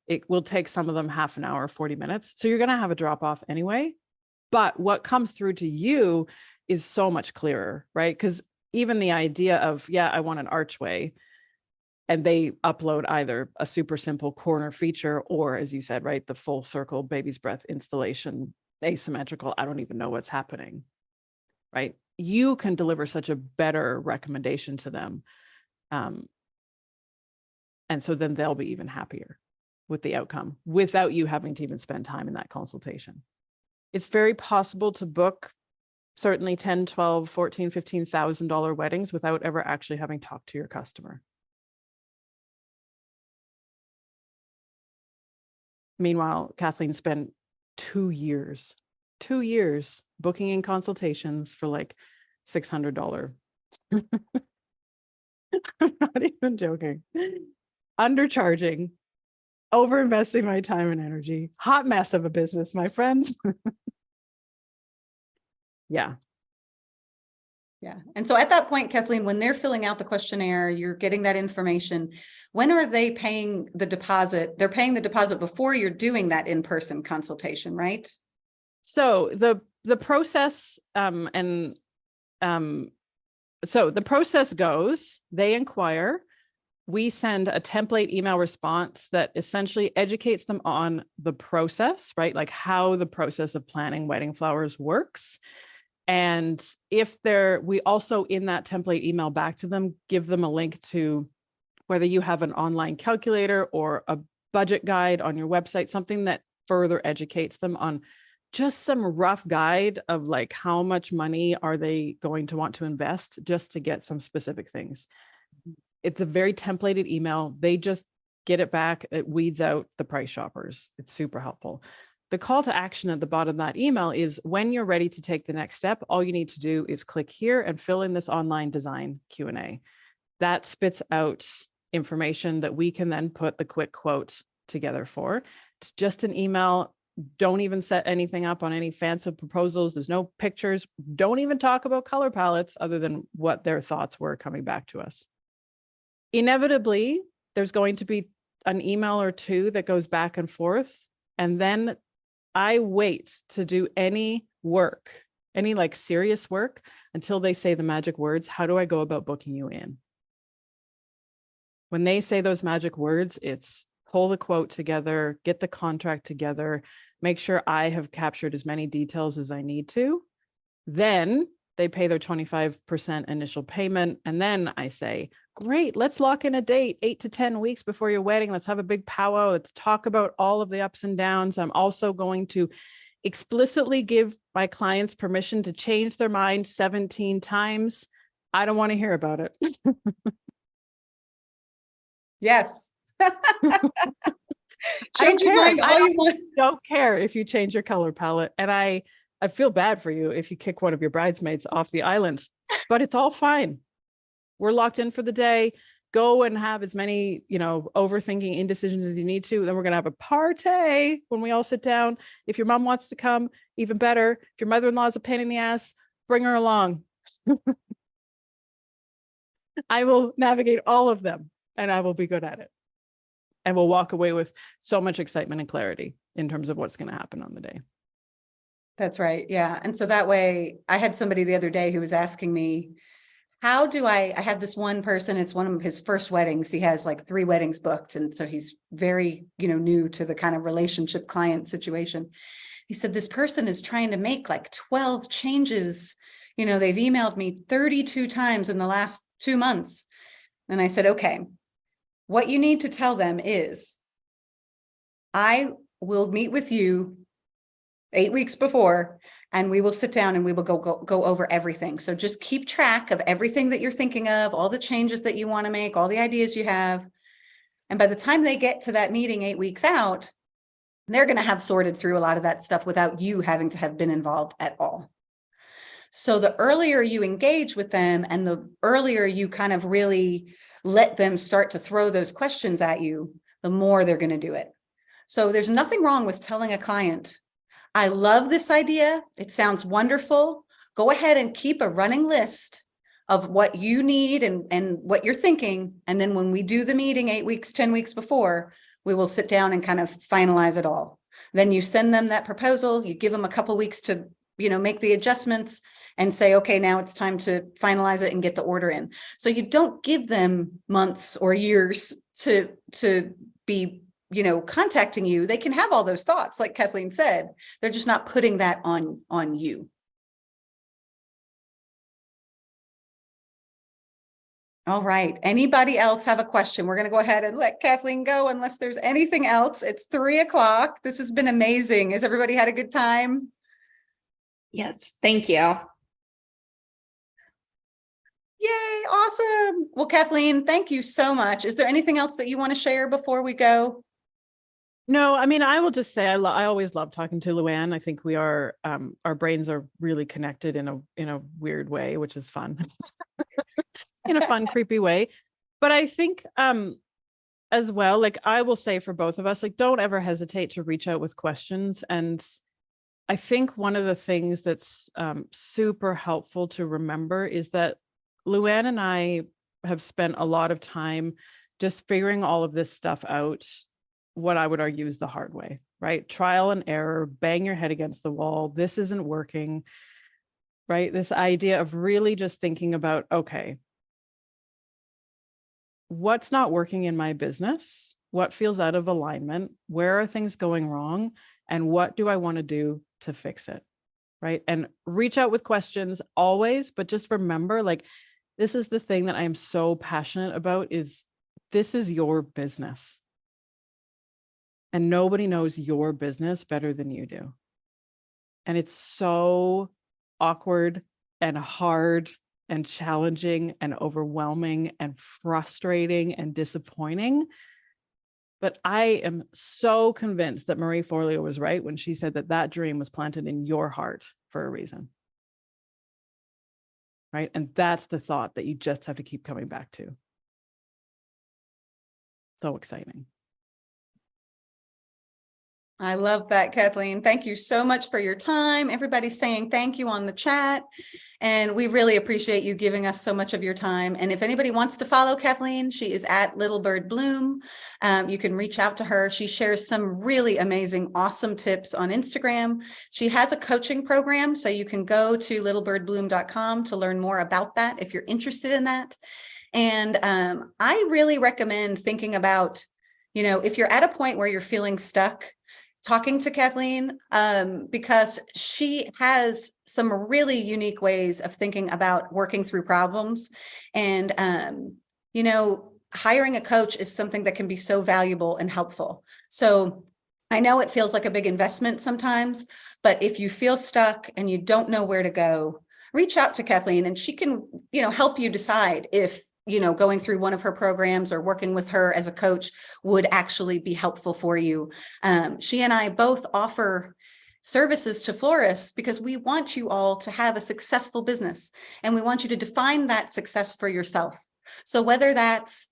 It will take some of them half an hour, 40 minutes. So you're going to have a drop off anyway. But what comes through to you is so much clearer, right? Because even the idea of, I want an archway, and they upload either a super simple corner feature or, as you said, right, the full circle baby's breath installation, asymmetrical, I don't even know what's happening, right? You can deliver such a better recommendation to them. And so then they'll be even happier. with the outcome without you having to even spend time in that consultation. It's very possible to book certainly 10, 12, 14, $15,000 weddings without ever actually having talked to your customer. Meanwhile, Kathleen spent 2 years booking in consultations for like $600. I'm not even joking. Undercharging, overinvesting my time and energy. Hot mess of a business, my friends. Yeah. Yeah. And so at that point, Kathleen, when they're filling out the questionnaire, you're getting that information. When are they paying the deposit? They're paying the deposit before you're doing that in-person consultation, right? So the process so the process goes, they inquire, we send a template email response that essentially educates them on the process, right? Like how the process of planning wedding flowers works. And if we also in that template email back to them, give them a link to whether you have an online calculator or a budget guide on your website, something that further educates them on just some rough guide of like how much money are they going to want to invest just to get some specific things. It's a very templated email. They just get it back. It weeds out the price shoppers. It's super helpful. The call to action at the bottom of that email is when you're ready to take the next step, all you need to do is click here and fill in this online design Q&A. That spits out information that we can then put the quick quote together for. It's just an email. Don't even set anything up on any fancy proposals. There's no pictures. Don't even talk about color palettes other than what their thoughts were coming back to us. Inevitably, there's going to be an email or two that goes back and forth. And then I wait to do any work, any like serious work until they say the magic words. How do I go about booking you in? When they say those magic words, it's pull the quote together, get the contract together, make sure I have captured as many details as I need to. Then they pay their 25% initial payment. And then I say, great, let's lock in a date 8 to 10 weeks before your wedding. Let's have a big powwow. Let's talk about all of the ups and downs. I'm also going to explicitly give my clients permission to change their mind 17 times. I don't want to hear about it. Yes. Change your mind all you want. Don't care if you change your color palette. And I feel bad for you if you kick one of your bridesmaids off the island, but it's all fine. We're locked in for the day. Go and have as many, overthinking indecisions as you need to. Then we're going to have a party when we all sit down. If your mom wants to come, even better. If your mother-in-law is a pain in the ass, bring her along. I will navigate all of them and I will be good at it. And we'll walk away with so much excitement and clarity in terms of what's going to happen on the day. That's right. Yeah. And so that way I had somebody the other day who was asking me, how do I had this one person, it's one of his first weddings. He has like 3 weddings booked. And so he's very, new to the kind of relationship client situation. He said, this person is trying to make like 12 changes. They've emailed me 32 times in the last 2 months. And I said, okay, what you need to tell them is, I will meet with you 8 weeks before, and we will sit down and we will go over everything. So just keep track of everything that you're thinking of, all the changes that you want to make, all the ideas you have. And by the time they get to that meeting 8 weeks out, they're going to have sorted through a lot of that stuff without you having to have been involved at all. So the earlier you engage with them and the earlier you kind of really let them start to throw those questions at you, the more they're going to do it. So there's nothing wrong with telling a client, I love this idea. It sounds wonderful. Go ahead and keep a running list of what you need and what you're thinking. And then when we do the meeting 8 weeks, 10 weeks before, we will sit down and kind of finalize it all. Then you send them that proposal, you give them a couple weeks to, make the adjustments and say, okay, now it's time to finalize it and get the order in. So you don't give them months or years to be, contacting you. They can have all those thoughts, like Kathleen said. They're just not putting that on you. All right. Anybody else have a question? We're going to go ahead and let Kathleen go unless there's anything else. It's 3:00. This has been amazing. Has everybody had a good time? Yes, thank you. Yay, awesome. Well, Kathleen, thank you so much. Is there anything else that you want to share before we go? No, I mean, I will just say I always love talking to Luann. I think we are our brains are really connected in a weird way, which is fun. In a fun, creepy way. But I think as well, like I will say for both of us, like don't ever hesitate to reach out with questions. And I think one of the things that's super helpful to remember is that Luann and I have spent a lot of time just figuring all of this stuff out, what I would argue is the hard way, right? Trial and error, bang your head against the wall. This isn't working, right? This idea of really just thinking about, okay, what's not working in my business? What feels out of alignment? Where are things going wrong? And what do I want to do to fix it? Right. And reach out with questions always, but just remember, like, this is the thing that I am so passionate about is this is your business. And nobody knows your business better than you do. And it's so awkward and hard and challenging and overwhelming and frustrating and disappointing. But I am so convinced that Marie Forleo was right when she said that that dream was planted in your heart for a reason. Right? And that's the thought that you just have to keep coming back to. So exciting. I love that, Kathleen. Thank you so much for your time. Everybody's saying thank you on the chat. And we really appreciate you giving us so much of your time. And if anybody wants to follow Kathleen, she is at Little Bird Bloom. You can reach out to her. She shares some really amazing, awesome tips on Instagram. She has a coaching program, so you can go to littlebirdbloom.com to learn more about that if you're interested in that. And I really recommend thinking about, if you're at a point where you're feeling stuck, talking to Kathleen, because she has some really unique ways of thinking about working through problems. And, hiring a coach is something that can be so valuable and helpful. So I know it feels like a big investment sometimes, but if you feel stuck and you don't know where to go, reach out to Kathleen and she can, help you decide if going through one of her programs or working with her as a coach would actually be helpful for you. She and I both offer services to florists because we want you all to have a successful business and we want you to define that success for yourself. So whether that's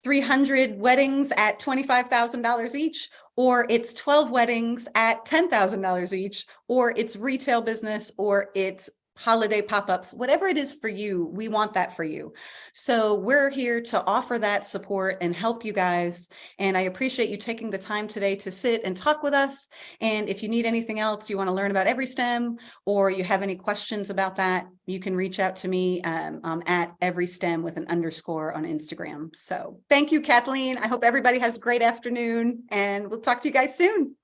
300 weddings at $25,000 each, or it's 12 weddings at $10,000 each, or it's retail business, or it's holiday pop-ups, whatever it is for you, we want that for you. So we're here to offer that support and help you guys. And I appreciate you taking the time today to sit and talk with us. And if you need anything else, you want to learn about EveryStem, or you have any questions about that, you can reach out to me at EveryStem with an _ on Instagram. So thank you, Kathleen. I hope everybody has a great afternoon and we'll talk to you guys soon.